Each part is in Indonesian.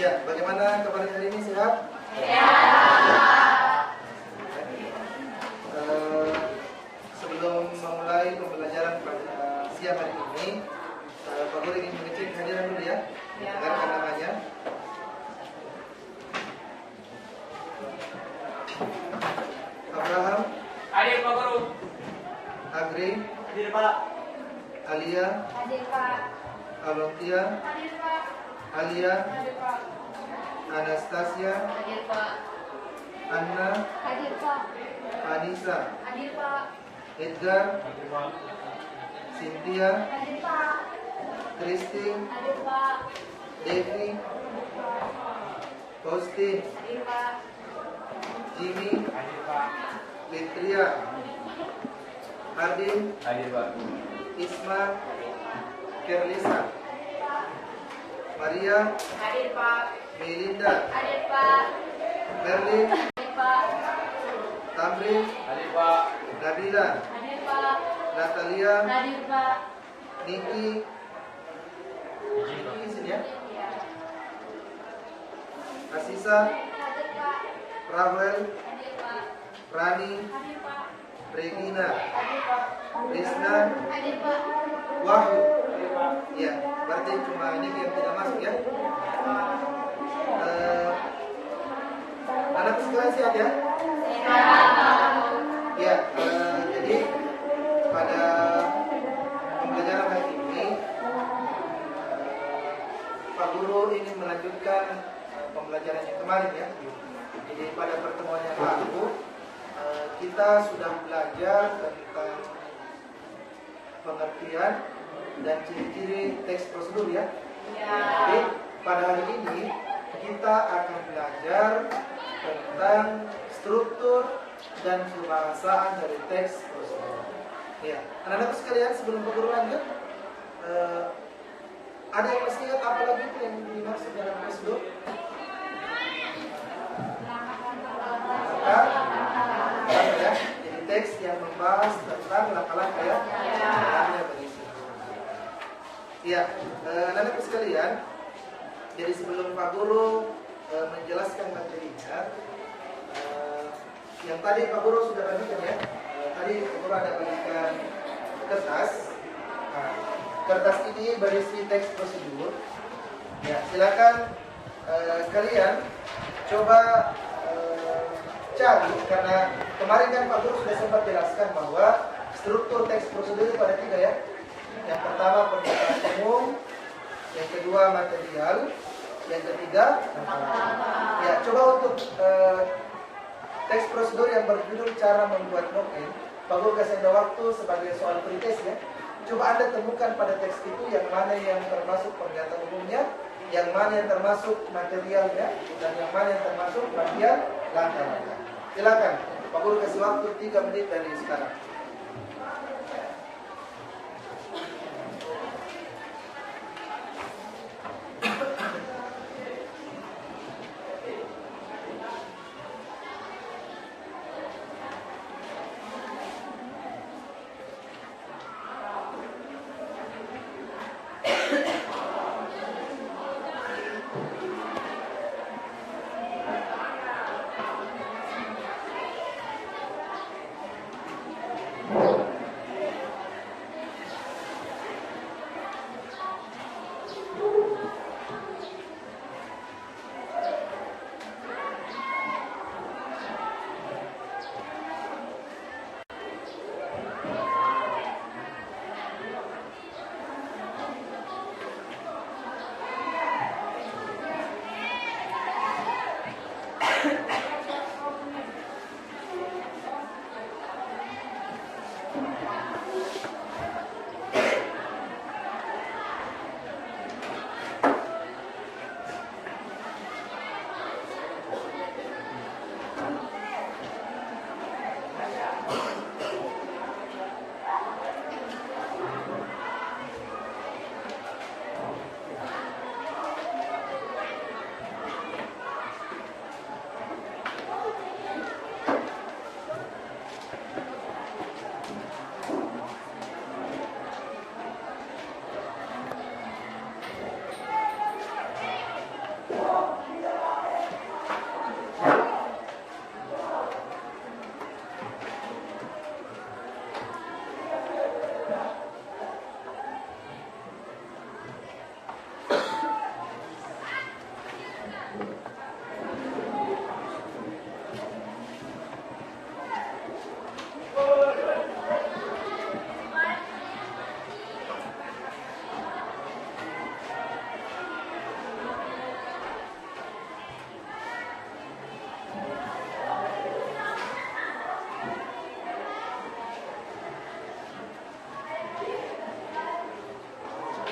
Ya, bagaimana kabar hari ini, sehat? Sebelum memulai pembelajaran pada siang hari ini, Pak Guru ingin mengecek hadiran dulu ya. Dengarkan namanya. Abraham. Hadir Pak Guru. Agri. Hadir Pak. Alia. Hadir Pak. Alontia. Hadir Pak. Alia. Hadir Pak. Anastasia. Hadir Pak. Anna. Hadir Pak. Anissa. Hadir Pak. Edgar. Hadir Pak. Cynthia. Hadir Pak. Christine. Hadir Pak. Devi. Faustin. Hadir Pak. Jimmy. Hadir Pak. Fitria. Hardin. Hadir Pak. Isma. Kerlisa. Maria. Hadir Pak. Melinda. Hadir Pak. Merlin. Hadir Pak. Tamrin. Hadir Pak. Nabila. Hadir Pak. Natalia. Hadir Pak. Niki. Niki sini ya. Asisa. Hadir Pak. Rafael. Hadir Pak. Rani. Hadir Pak. Regina. Hadir Pak. Rizna. Hadir Pak. Wahyu. Hadir Pak. Ya, berarti cuma ini yang tidak masuk ya. Anak sekalian sehat ya? Ya, jadi pada pembelajaran hari ini Pak Guru ingin melanjutkan pembelajaran yang kemarin ya. Jadi pada pertemuan yang lalu kita sudah belajar tentang pengertian dan ciri-ciri teks prosedur ya. Jadi pada hari ini kita akan belajar tentang struktur dan kebahasaan dari teks prosedur. Ya, anak-anak sekalian, sebelum Pak Guru lanjut, ada yang masih ingat apa lagi itu yang dimaksud dalam prosedur? Ya, jadi teks yang membahas tentang langkah-langkah ya. Ya, anak-anak sekalian, jadi sebelum Pak Guru menjelaskan materinya, yang tadi Pak Guru sudah bagikan ya. Tadi Pak Guru ada bagikan kertas. Nah, kertas ini berisi teks prosedur. Ya, silakan kalian coba cari, karena kemarin kan Pak Guru sudah sempat jelaskan bahwa struktur teks prosedur itu ada 3 ya. Yang pertama pernyataan umum, yang kedua material, yang ketiga ya, coba untuk teks prosedur yang berjudul cara membuat noken, Pak Guru kasih Anda waktu sebagai soal pretest ya. Coba Anda temukan pada teks itu yang mana yang termasuk pernyataan umumnya, yang mana yang termasuk materialnya, dan yang mana yang termasuk bagian langkah-langkah. Silakan, Pak Guru kasih waktu 3 menit dari sekarang.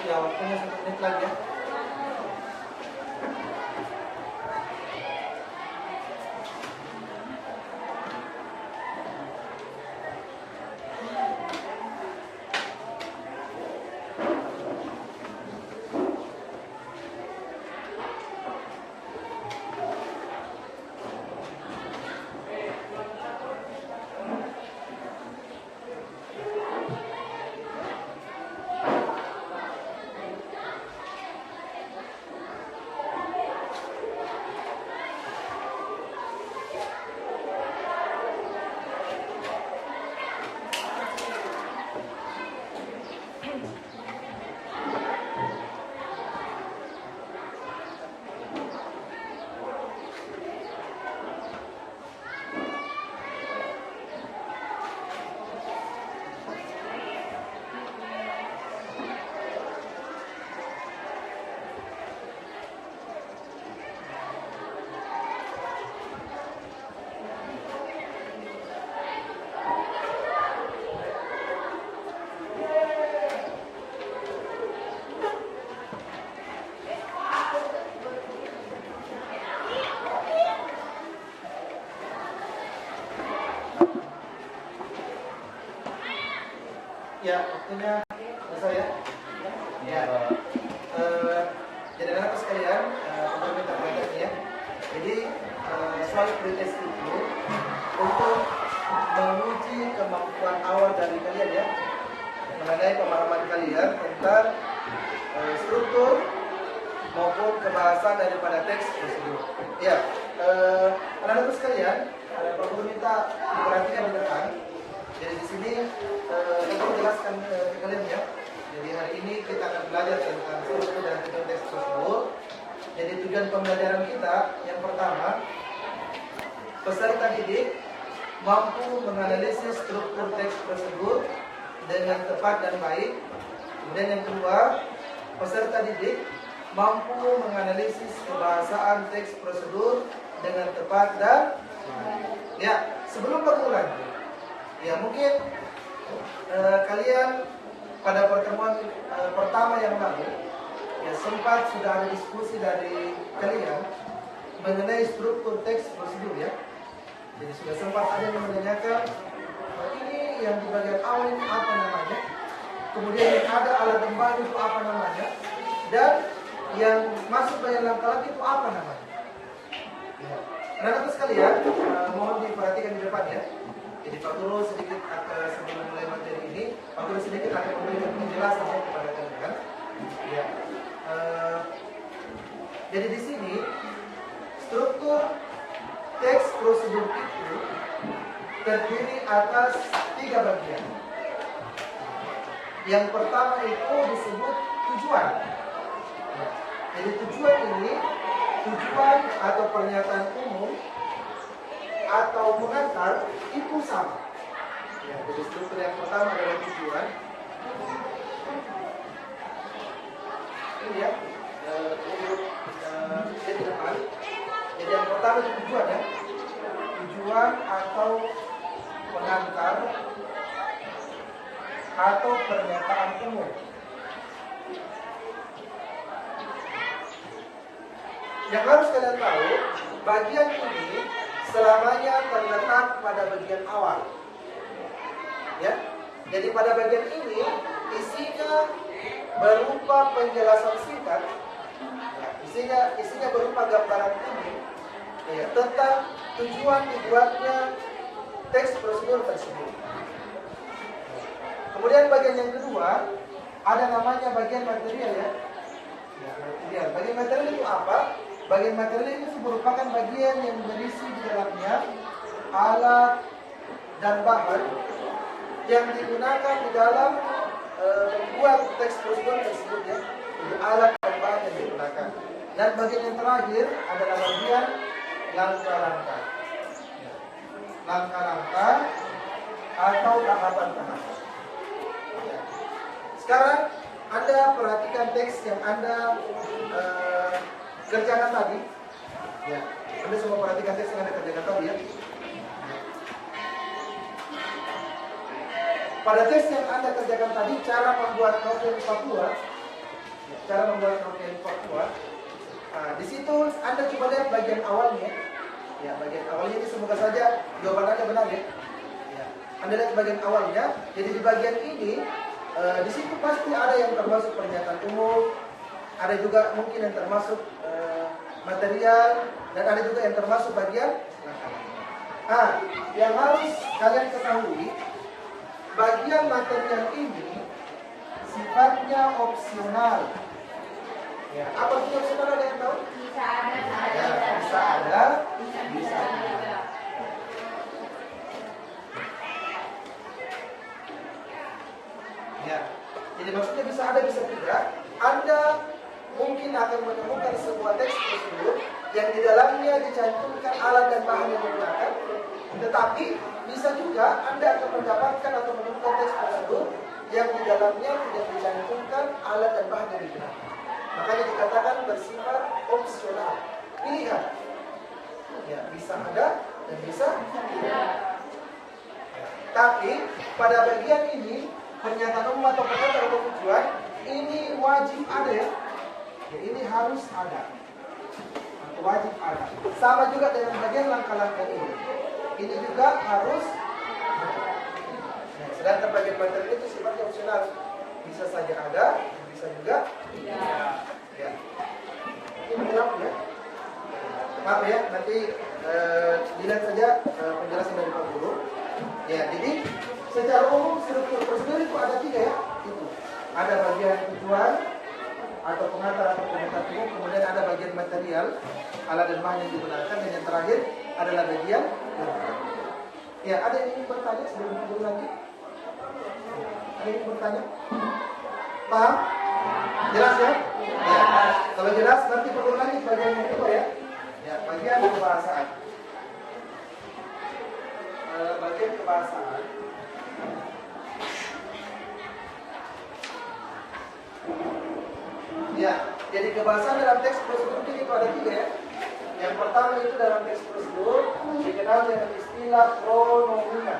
Ya, waktunya 1 menit lagi ya. Ya, waktunya selesai ya. Ya. Jadi anak sekalian, untuk minta perhatian ya. Jadi soal pretest itu untuk menguji kemampuan awal dari kalian ya, mengenai pemahaman kalian tentang struktur maupun kebahasan daripada teks prosedur. Ya, anak-anak sekalian, Pak Guru minta diperhatikan di depan. Jadi di sini aku jelaskan ke kalian ya. Jadi hari ini kita akan belajar tentang struktur dan tujuan teks prosedur. Jadi tujuan pembelajaran kita yang pertama, peserta didik mampu menganalisis struktur teks prosedur dengan tepat dan baik. Kemudian yang kedua, peserta didik mampu menganalisis kebahasaan teks prosedur dengan tepat dan baik. Ya, sebelum bermula, ya mungkin kalian pada pertemuan pertama yang lalu ya sempat sudah ada diskusi dari kalian mengenai struktur teks prosedur ya. Jadi sudah sempat ada yang menanyakan ini yang di bagian awal ini apa namanya, kemudian yang ada alat kembali itu apa namanya, dan yang masuk bagian langkah itu apa namanya. Ya. Anak-anak sekalian, mohon diperhatikan di depan ya. Jadi Pak Guru sedikit sebelum mulai materi ini, Pak Guru sedikit akan memberikan penjelasan ya kepada kalian. Ya. Jadi di sini struktur teks prosedur itu terdiri atas 3 bagian. Yang pertama itu disebut tujuan. Jadi tujuan ini tujuan atau pernyataan umum atau pengantar itu sama. Ya, jadi struktur yang pertama adalah tujuan. Ini ya, di depan. Jadi yang pertama itu tujuan ya. Tujuan atau pengantar atau pernyataan umum. Yang harus kalian tahu, bagian ini selamanya terletak pada bagian awal. Ya. Jadi pada bagian ini isinya berupa penjelasan singkat. Ya, isinya berupa gambaran umum ya, tentang tujuan dibuatnya teks prosedur tersebut. Kemudian bagian yang kedua ada namanya bagian material ya. Ya, material. Bagian material itu apa? Bagian material itu merupakan bagian yang berisi di dalamnya alat dan bahan yang digunakan di dalam membuat teks prosedur tersebut ya. Jadi alat dan bahan yang digunakan. Dan bagian yang terakhir adalah bagian langkah-langkah. Langkah-langkah atau tahapan-tahapan. Ya. Sekarang Anda perhatikan teks yang Anda kerjakan tadi. Ya. Anda semua perhatikan teks yang Anda kerjakan tadi ya. Pada teks yang Anda kerjakan tadi, cara membuat novel Papua. Cara membuat novel Papua. Nah, di situ Anda coba lihat bagian awalnya. Ya, bagian awalnya ini semoga saja jawaban Anda benar ya. Ya. Anda lihat bagian awalnya. Jadi di bagian ini, di situ pasti ada yang termasuk pernyataan umum, ada juga mungkin yang termasuk material, dan ada juga yang termasuk bagian langkah. Yang harus kalian ketahui, bagian material ini sifatnya opsional. Ya, apa itu opsional, ada yang tahu? Bisa ada, Ya, bisa ada, bisa tidak. Ya, jadi maksudnya bisa ada, bisa tidak. Anda mungkin akan menemukan sebuah teks prosedur yang di dalamnya dicantumkan alat dan bahan yang digunakan, tetapi bisa juga Anda akan mendapatkan atau menemukan teks prosedur yang di dalamnya tidak dicantumkan alat dan bahan yang digunakan. Makanya dikatakan bersifat opsional. Pilihan. Ya, bisa ada dan bisa tidak. Tapi pada bagian ini pernyataan umum atau pengantar atau tujuan ini wajib ada ya. Ya, ini harus ada. Atau wajib ada. Sama juga dengan bagian langkah-langkah ini. Ini juga harus ada. Nah, sedangkan bagian materi itu sifatnya opsional. Bisa saja ada, bisa juga tidak. Ya. Ini jelas ya. Maaf ya, nanti dilihat saja penjelasan dari Pak Guru. Ya, jadi secara umum struktur prosedur itu ada 3 ya. Itu. Ada bagian tujuan atau pengantar atau pengantar umum, kemudian ada bagian material, alat dan bahan yang digunakan, dan yang terakhir adalah bagian langkah. Ya, ada yang ingin bertanya sebelum Guru lagi? Ada yang ingin bertanya? Paham? Jelas ya? Ya. Kalau jelas nanti perlu lanjut bagian yang kedua ya. Ya, bagian kebahasaan. Bagian kebahasaan. Ya, jadi kebahasaan dalam teks prosedur itu ada 3 ya. Yang pertama itu dalam teks prosedur dikenal dengan istilah pronomina.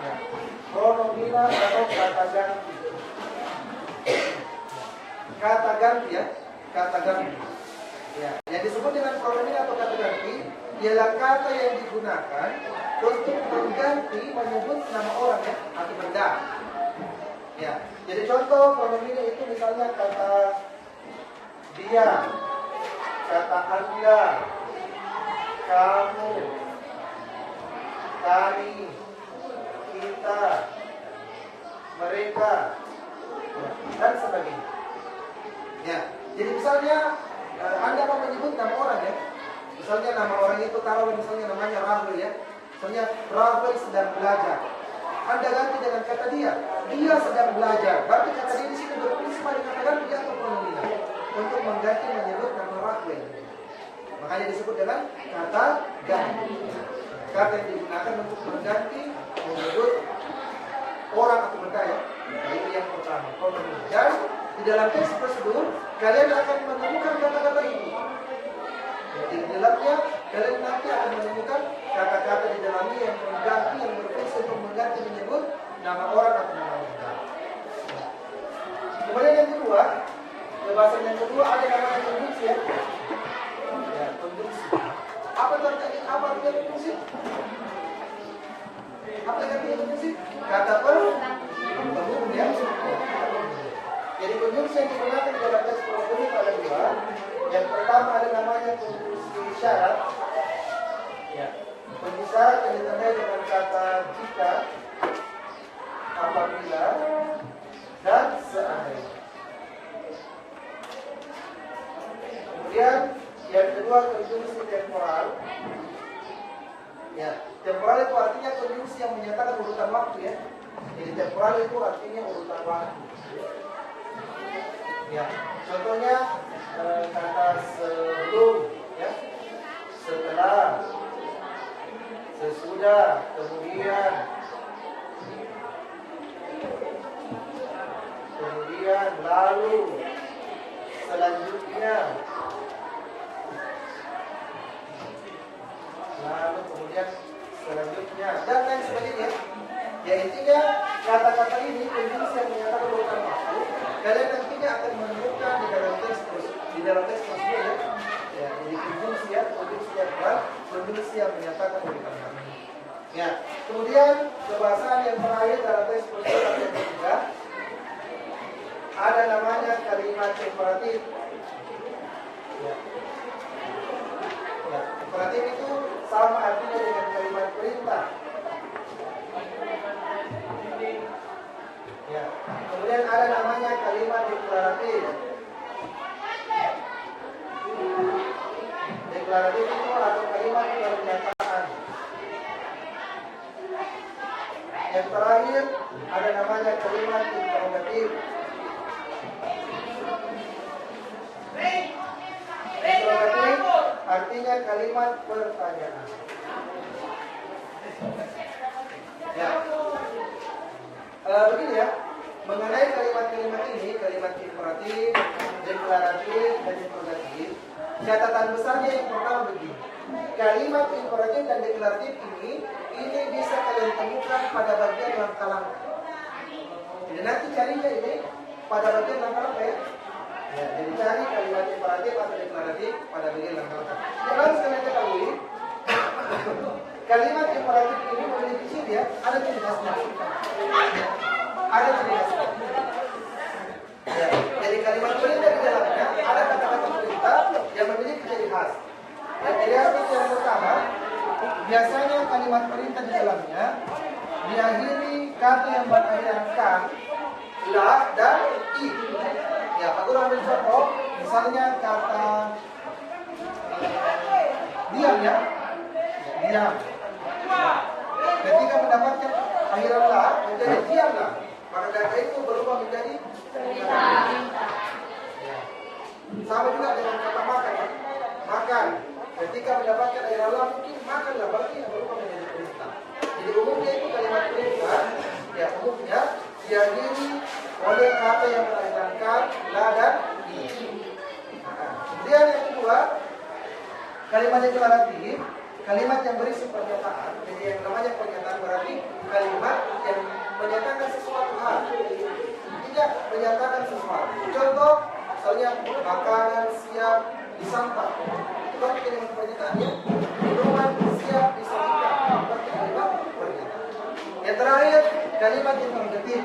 Ya, pronomina atau kata ganti. Kata ganti ya, kata ganti. Ya, yang disebut dengan pronomina atau kata ganti ialah kata yang digunakan untuk mengganti menyebut nama orang ya atau benda. Ya, jadi contoh pronomina itu misalnya kata dia, kata Anda, kamu, kami, kita, mereka, dan sebagainya. Ya, jadi misalnya Anda mau menyebut nama orang ya. Misalnya nama orang itu taruh misalnya namanya Rahul ya. Misalnya Rahul sedang belajar. Anda ganti dengan kata dia. Dia sedang belajar. Berarti kata dia di sini berfungsi sebagai kata ganti atau pronomina untuk mengganti menyebut nama Rahul. Makanya disebut dengan kata ganti. Kata yang digunakan untuk mengganti menyebut orang atau benda ya. Nah, itu yang pertama, pronomina. Dan di dalam teks prosedur kalian akan menemukan kata-kata itu. Jadi di dalamnya kalian nanti akan menemukan kata-kata di dalamnya yang mengganti, yang berfungsi untuk mengganti menyebut nama orang atau nama benda. Kemudian yang kedua, kebahasan yang kedua ada namanya konjungsi ya. Ya, konjungsi. Apa artinya konjungsi? Apa artinya konjungsi? Kata penghubung ya. Jadi konjungsi yang digunakan di dalam teks prosedur itu ada 2. Yang pertama ada namanya konjungsi syarat. Ya. Konjungsi syarat yang ditandai dengan kata jika, apabila, dan seandainya. Kemudian yang kedua konjungsi temporal. Ya, temporal itu artinya konjungsi yang menyatakan urutan waktu ya. Jadi temporal itu artinya urutan waktu. Ya, contohnya kata sebelum, ya, setelah, sesudah, kemudian, lalu, selanjutnya, dan lain sebagainya. Ya intinya kata-kata ini konjungsi yang menyatakan urutan waktu. Kalian nantinya akan menemukan di dalam teks tersebut ya. Ya, jadi konjungsi ya, konjungsi temporal, konjungsi yang menyatakan urutan waktu. Ya, kemudian kebahasan yang terakhir dalam teks prosedur yang ketiga ada namanya kalimat imperatif. Ya. Ya, imperatif itu sama artinya dengan kalimat perintah. Ya, kemudian ada namanya kalimat deklaratif. Deklaratif itu atau kalimat pernyataan. Yang terakhir ada namanya kalimat interrogatif. Interrogatif artinya kalimat pertanyaan. Ya. Begini ya, mengenai kalimat-kalimat ini, kalimat imperatif, deklaratif, dan interrogatif, catatan besarnya yang pertama begini. Kalimat imperatif dan deklaratif ini bisa kalian temukan pada bagian langkah-langkah. Jadi nanti carinya ini pada bagian langkah-langkah ya. Ya, jadi cari kalimat imperatif atau deklaratif pada bagian langkah-langkah. Yang harus kalian ketahui, kalimat imperatif ini memiliki ciri ya, ada ciri khasnya. Ada ciri khasnya. Ya, jadi kalimat perintah di dalamnya ada kata-kata perintah yang memiliki ciri khas. Ya, jadi arti yang pertama, biasanya kalimat perintah di dalamnya diakhiri kata yang berakhirkan la dan i. Ya, Pak Guru ambil contoh, misalnya kata diam ya, diam. Ketika mendapatkan akhiran la menjadi diamlah, maka kata itu berubah menjadi perintah. Ya. Sama juga dengan kata makan ya, makan. Ketika mendapatkan akhiran la mungkin makanlah, berarti yang berubah menjadi perintah. Jadi umumnya itu kalimat perintah, ya umumnya diakhiri oleh kata yang berakhirkan la dan i. Kemudian yang kedua, kalimat deklaratif, kalimat yang berisi pernyataan. Jadi yang namanya pernyataan berarti kalimat yang menyatakan sesuatu hal. Tidak menyatakan sesuatu. Contoh, misalnya makanan siap disantap. Itu berarti kalimat pernyataannya. Minuman siap disajikan. Berarti kalimat pernyataan. Yang terakhir, kalimat interrogatif.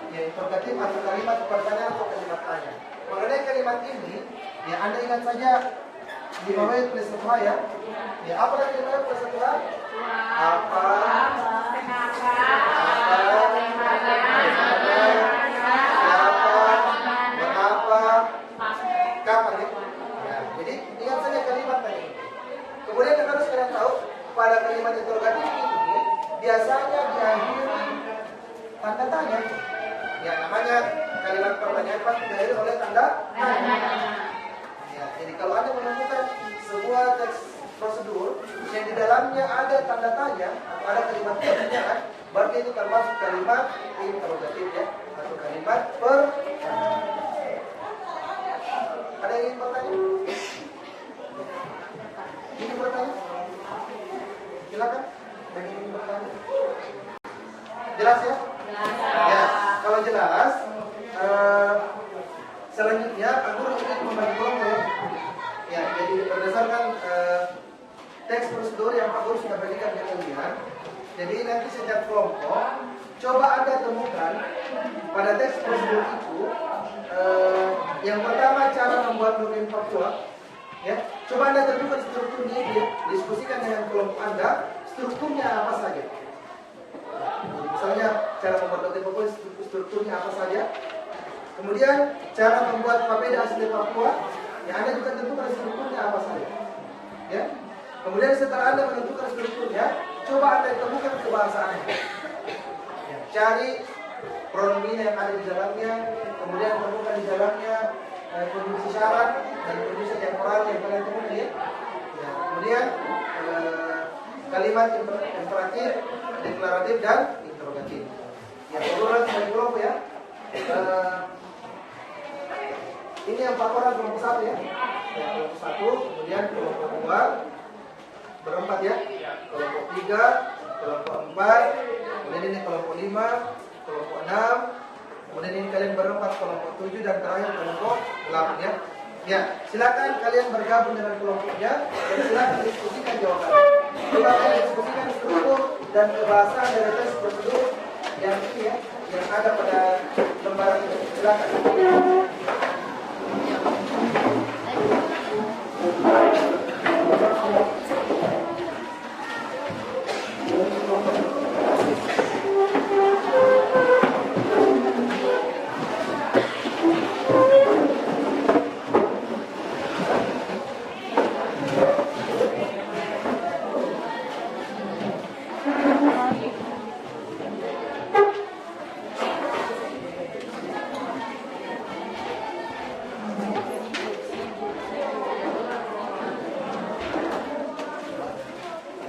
Ya, interrogatif atau kalimat pertanyaan atau kalimat tanya. Mengenai kalimat ini, ya Anda ingat saja di bawah plus ya. Ya, apa lagi di bawah plus apa? Apa? Siapa? Mengapa? Kapan ya? Ya, jadi ingat saja kalimat tadi. Kemudian yang harus kalian tahu pada kalimat interrogatif ini biasanya diakhiri tanda tanya. Ya, namanya kalimat pertanyaan pasti diakhiri oleh tanda tanya. Ya, jadi kalau Anda menemukan sebuah teks prosedur yang di dalamnya ada tanda tanya atau ada kalimat pertanyaan, berarti itu termasuk kalimat interrogatif ya, atau kalimat pertanyaan. Ada yang ingin bertanya? Ingin bertanya? Silakan. Ada yang ingin bertanya? Jelas ya? Ya, kalau jelas, selanjutnya aku ingin membagi kelompok ya. Ya, jadi berdasarkan teks prosedur yang Pak Guru sudah bagikan ke kalian. Jadi nanti setiap kelompok coba Anda temukan pada teks prosedur itu yang pertama cara membuat login Papua. Ya, coba Anda tentukan strukturnya ya. Diskusikan dengan kelompok Anda strukturnya apa saja. Misalnya cara membuat login Papua strukturnya apa saja. Kemudian cara membuat papeda asli Papua Ya, Anda juga tentukan strukturnya apa saja. Ya. Kemudian setelah Anda menentukan strukturnya, coba Anda temukan kebahasaannya. Ya, cari pronomina yang ada di dalamnya, kemudian temukan di dalamnya kondisi syarat dan kondisi temporal yang kalian temukan ya. Ya, kemudian kalimat imperatif, deklaratif dan interrogatif. Ya, kemudian sebagai kelompok ya. Ini yang 4 orang kelompok 1 ya. Kelompok 1, kemudian kelompok 2 berempat ya. Kelompok 3, kelompok 4, kemudian ini kelompok 5, kelompok 6, kemudian ini kalian berempat kelompok 7 dan terakhir kelompok 8 ya. Ya, silakan kalian bergabung dengan kelompoknya dan silakan diskusikan jawabannya. Coba kalian diskusikan struktur dan kebahasaan dari tes prosedur yang ini ya, yang ada pada lembaran ini. Silakan.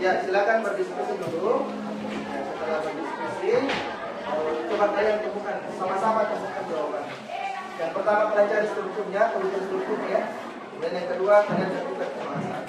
Ya, silakan berdiskusi dulu. Setelah berdiskusi, coba kalian temukan sama-sama temukan jawabannya. Yang pertama kalian cari strukturnya, kemudian strukturnya. Dan yang kedua kalian tentukan kebahasaan.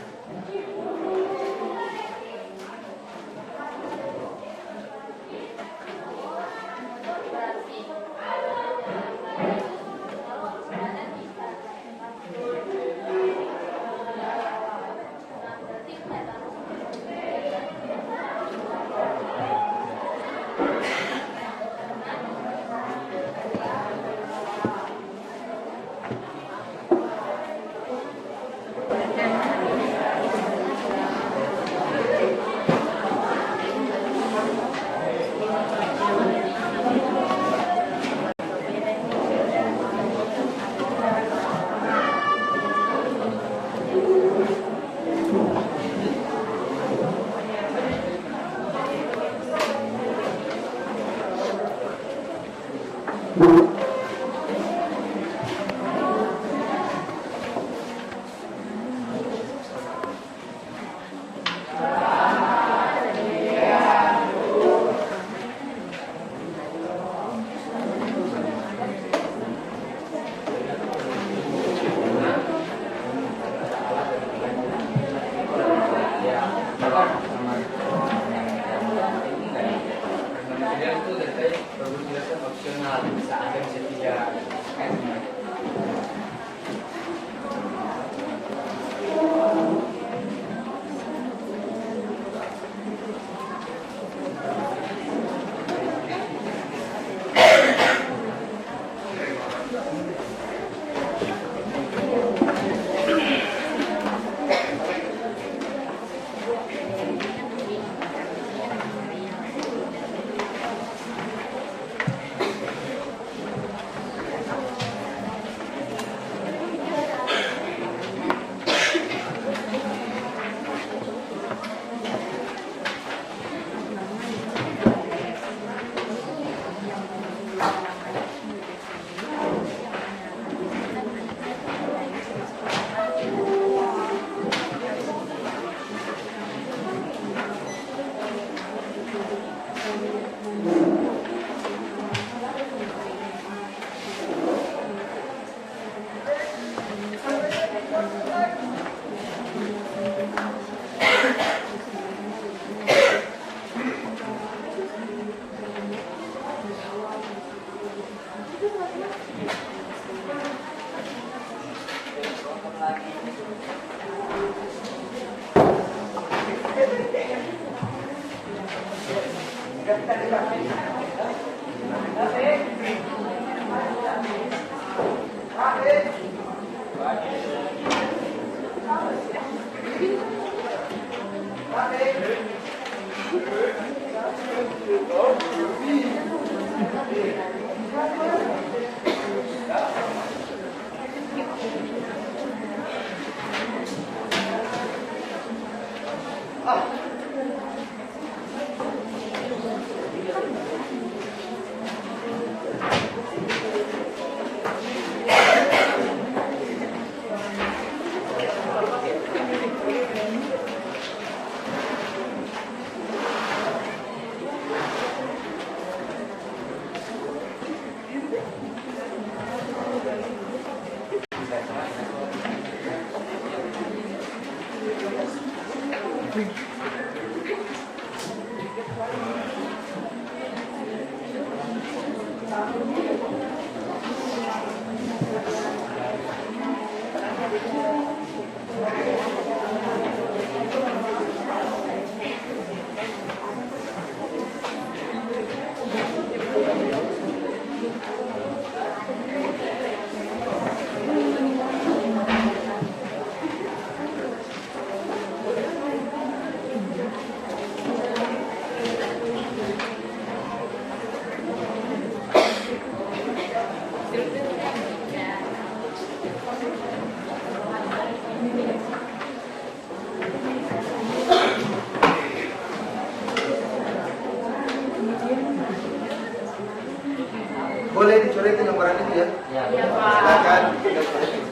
Boleh dicoretin lembaran itu ya? Iya, Pak. Silakan kita coretin.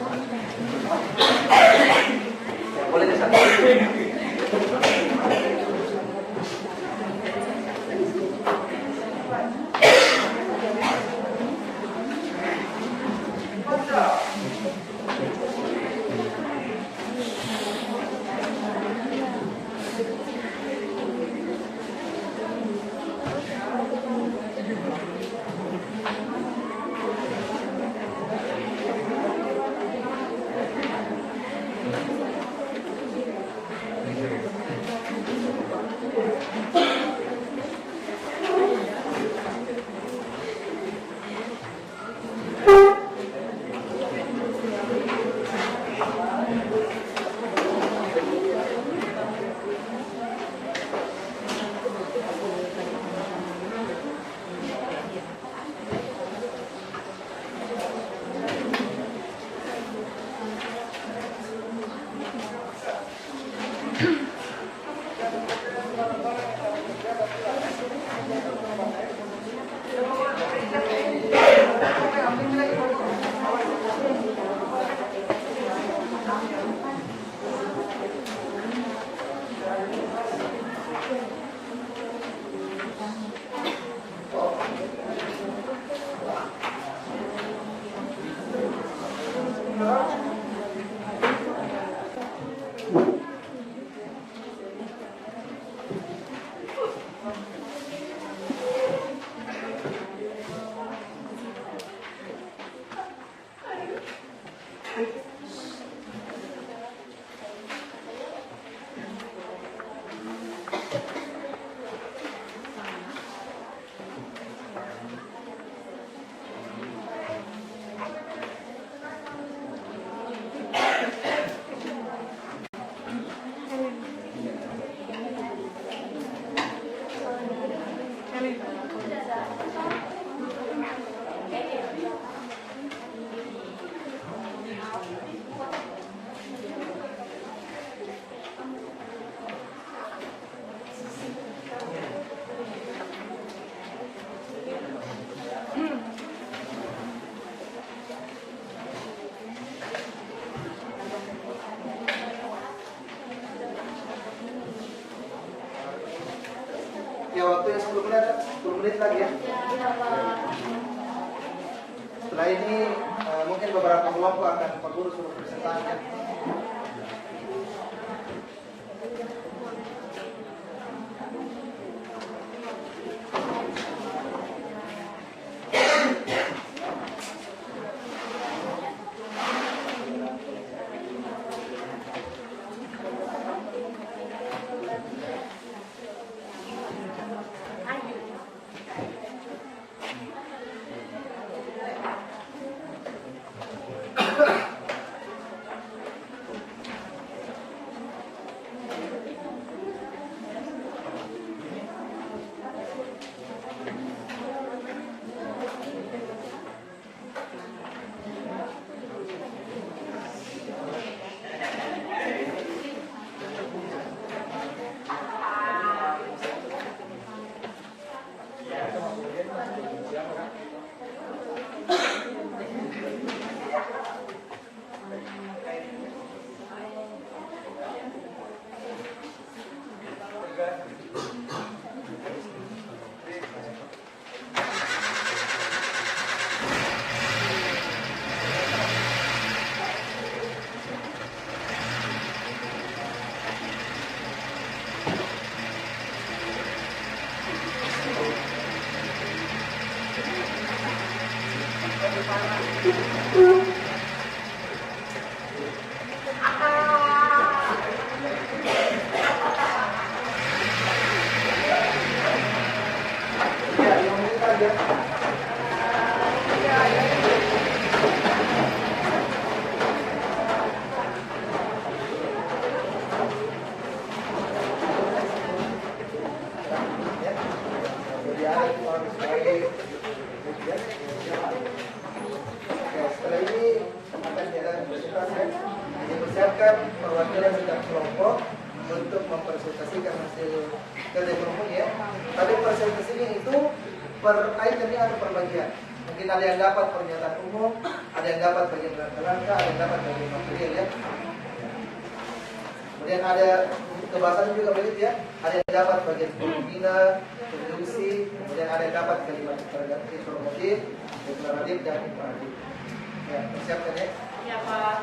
Boleh disatu. Ya waktunya 10 menit lagi ya. Setelah ini mungkin beberapa kelompok akan Pak Guru suruh presentasikan. Ya, yang ini aja. Ya. Jadi ada itu harus baik. Ya. Oke, setelah ini akan diadakan presentasi. Dipersiapkan perwakilan setiap kelompok untuk mempresentasikan hasil kerja kelompoknya. Tapi presentasinya itu per itemnya atau per bagian. Mungkin ada yang dapat pernyataan umum, ada yang dapat bagian langkah-langkah, ada yang dapat bagian material ya. Kemudian ada kebahasan juga begitu ya. Ada yang dapat bagian pembina, konjungsi, kemudian ada yang dapat kalimat interrogatif, deklaratif dan imperatif. Ya, persiapkan ya. Ya, Pak.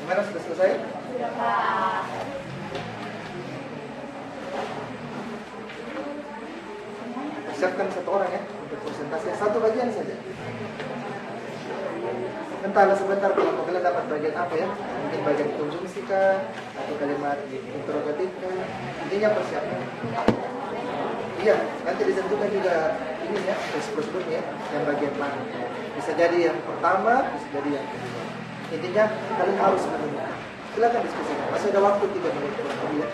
Gimana, sudah selesai? Sudah, Pak. Siapkan satu orang ya untuk presentasi satu bagian saja. Entahlah sebentar kalau kalian dapat bagian apa ya, mungkin bagian konjungsi kah atau kalimat interrogatif kah, intinya persiapkan. Iya, nanti ditentukan juga ini ya, prosedurnya yang bagian mana. Bisa jadi yang pertama, bisa jadi yang kedua. Intinya kalian harus menemukan. Silakan diskusikan. Masih ada waktu 3 menit kurang lebih ya.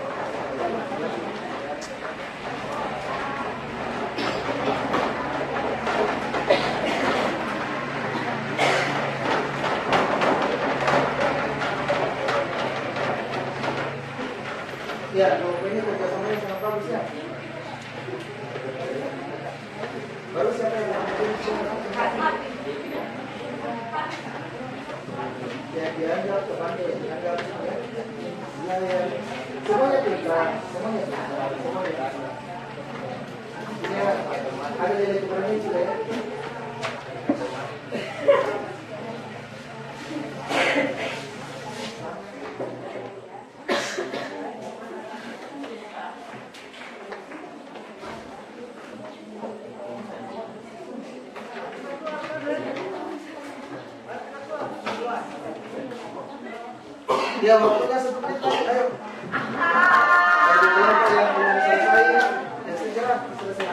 Ya, ini kerjasamanya sangat bagus ya. Baru siapa yang ya dianggap kepada yang dianggap ya semuanya pintar, semuanya pintar. Ya, ada dari kemarin juga ya. Ya, waktunya 1 menit lagi, ayo. Bagi kelompok yang belum selesai, ya segera selesai.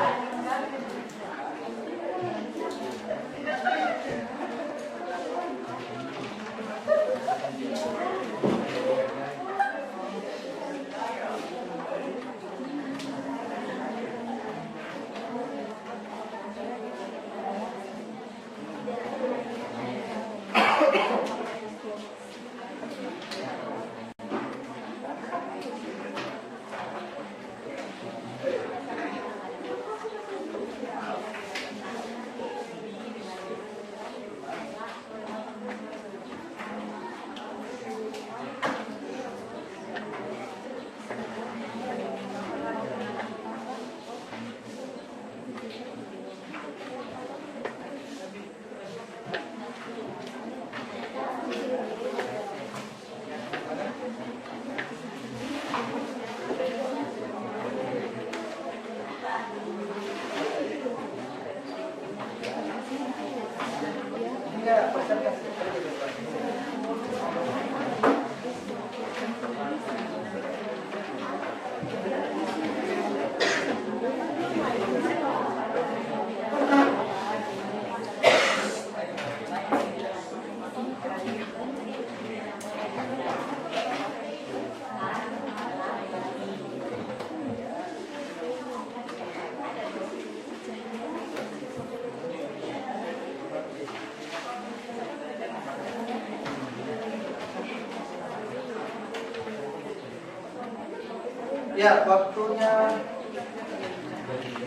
Ya, waktunya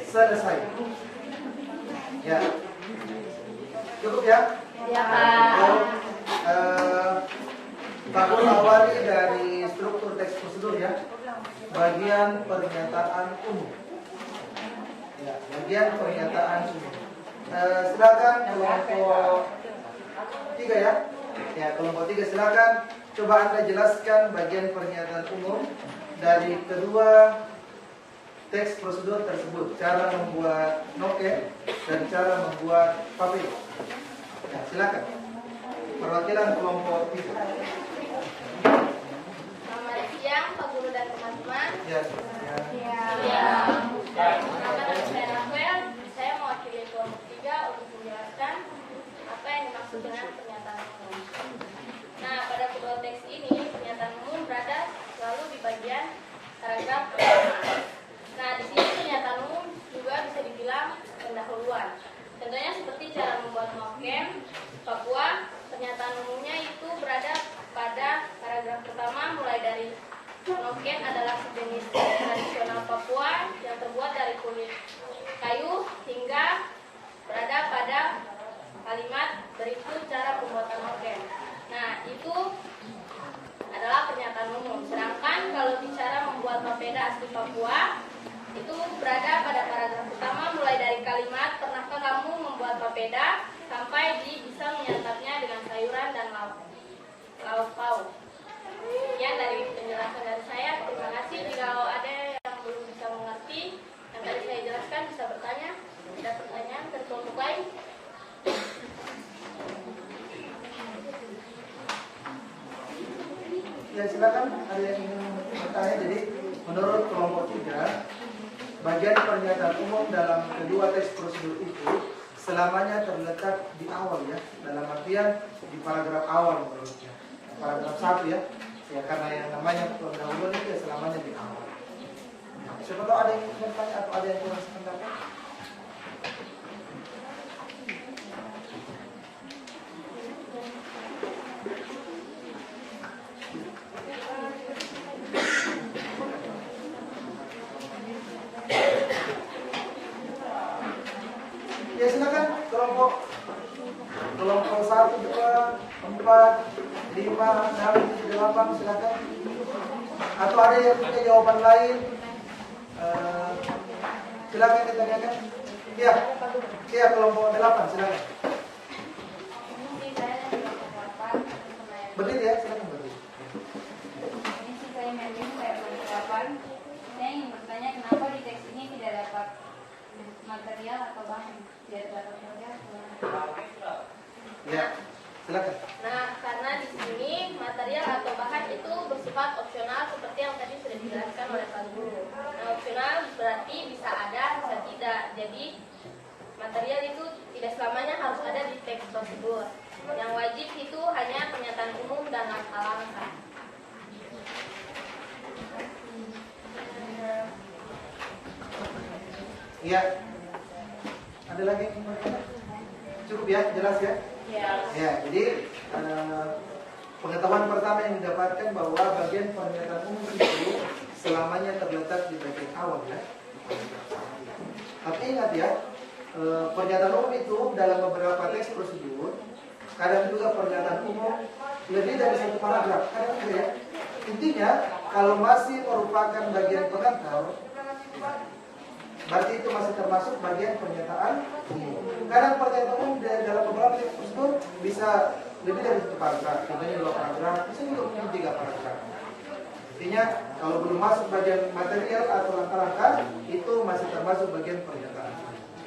selesai. Ya, cukup ya. Ya, Pak. Pak Guru awali dari struktur teks prosedur ya. Bagian pernyataan umum. Ya, bagian pernyataan umum. Silakan kelompok 3 ya. Ya, kelompok 3 silakan. Coba Anda jelaskan bagian pernyataan umum dari kedua teks prosedur tersebut, cara membuat noken dan cara membuat papil. Ya, silakan. Perwakilan kelompok 3. Selamat siang Pak Guru dan teman-teman. Ya. Nama saya Rafael. Saya mewakili kelompok 3 untuk menjelaskan apa yang dimaksud dengan pernyataan umum. Nah, pada kedua teks ini pernyataan umum berada selalu di bagian paragraf pertama. Nah, di sini pernyataan umum juga bisa dibilang pendahuluan. Contohnya seperti cara membuat noken Papua. Pernyataan umumnya itu berada pada paragraf pertama mulai dari noken adalah sejenis tradisional Papua yang terbuat dari kulit kayu hingga berada pada kalimat berikut cara pembuatan noken. Nah, itu adalah pernyataan umum. Sedangkan kalau bicara membuat papeda asli Papua, itu berada pada paragraf pertama mulai dari kalimat pernahkah kamu membuat papeda sampai di bisa menyantapnya dengan sayuran dan lauk pauk. Sekian dari penjelasan dari saya. Terima kasih. Jika ada yang belum bisa mengerti yang tadi saya jelaskan bisa bertanya. Ada pertanyaan dari kelompok lain? Ya, silakan. Ada yang ingin bertanya? Jadi, menurut kelompok 3, bagian pernyataan umum dalam kedua teks prosedur itu selamanya terletak di awal ya, dalam artian di paragraf awal menurutnya. Paragraf 1 ya. Ya, karena yang namanya pendahuluan itu ya selamanya di awal. Siapa tahu ada yang ingin bertanya atau ada yang kurang sependapat? Ya, silakan kelompok 1, 2, 4, 5, 6, 8 silakan. Atau ada yang punya jawaban lain? Silakan ditanyakan. Iya. Iya, kelompok 8 silakan. Ini saya dari kelompok 8. Berdiri ya, silakan berdiri. Ini sih saya Melvin, saya kelompok 8. Saya ingin bertanya kenapa di teks ini tidak dapat material atau bahan? Tidak dapat material atau bahan? Ya, silakan. Nah, karena di sini material atau bahan itu bersifat opsional seperti yang tadi sudah dijelaskan oleh Pak Guru. Nah, opsional berarti bisa ada, bisa tidak. Jadi, material itu tidak selamanya harus ada di teks prosedur. Yang wajib itu hanya pernyataan umum dan langkah-langkah. Iya. Ada lagi yang ingin bertanya? Cukup ya, jelas ya? Ya, jadi pengetahuan pertama yang didapatkan bahwa bagian pernyataan umum itu selamanya terletak di bagian awal ya. Tapi ingat ya, pernyataan umum itu dalam beberapa teks prosedur, kadang juga pernyataan umum lebih dari satu paragraf, kadang juga ya. Intinya, kalau masih merupakan bagian pengantar, berarti itu masih termasuk bagian pernyataan umum. Kadang pernyataan umum dalam beberapa teks prosedur bisa lebih dari satu paragraf, contohnya 2 paragraf, bisa juga mungkin 3 paragraf. Intinya kalau belum masuk bagian material atau langkah-langkah, itu masih termasuk bagian pernyataan.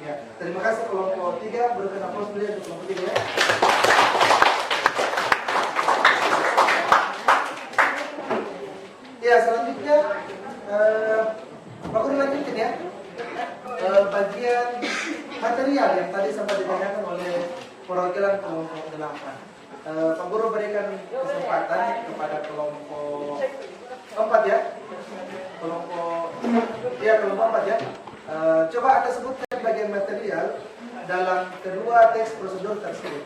Ya, terima kasih kelompok 3, berikan aplaus dulu untuk kelompok 3 ya. Ya, selanjutnya Pak Guru lanjutin ya. Bagian material yang tadi sempat ditanyakan oleh perwakilan kelompok 8. Pak Guru berikan kesempatan kepada kelompok 4 ya. Kelompok 4 ya. Coba Anda sebutkan bagian material dalam kedua teks prosedur tersebut.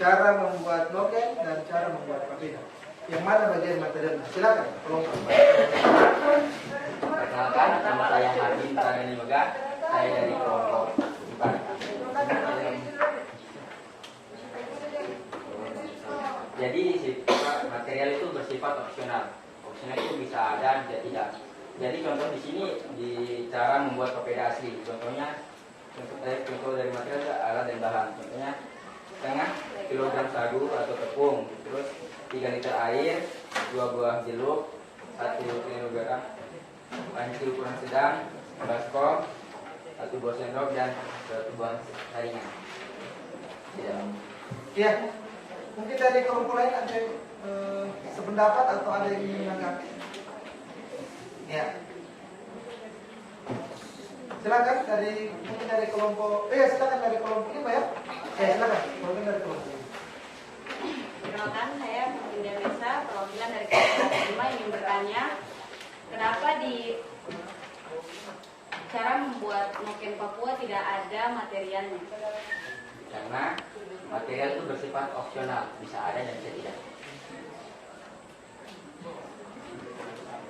Cara membuat noken dan cara membuat papeda. Yang mana bagian material? Silakan kelompok 4. Perkenalkan, nama saya Hardin Pradani Mega. Saya dari kelompok IPA. Jadi material itu bersifat opsional. Opsional itu bisa ada, bisa tidak. Jadi contoh di sini di cara membuat papeda asli. Contohnya, contoh dari material alat dan bahan. Contohnya setengah kilogram sagu atau tepung, terus 3 liter air, 2 buah jeruk, 1 kilogram panci ukuran sedang, baskom, 1 buah sendok dan 1 buah saringan. Ya, mungkin dari kelompok lain ada yang sependapat atau ada yang ingin menanggapi? Ya, silakan mungkin dari kelompok. Silakan dari kelompok ini, Pak ya. Silakan. Mungkin dari kelompok ini. Perkenalkan, saya Dinda Mesa, perwakilan dari kelompok 5 ingin bertanya, kenapa di cara membuat noken Papua tidak ada materialnya? Karena material itu bersifat opsional, bisa ada dan bisa tidak.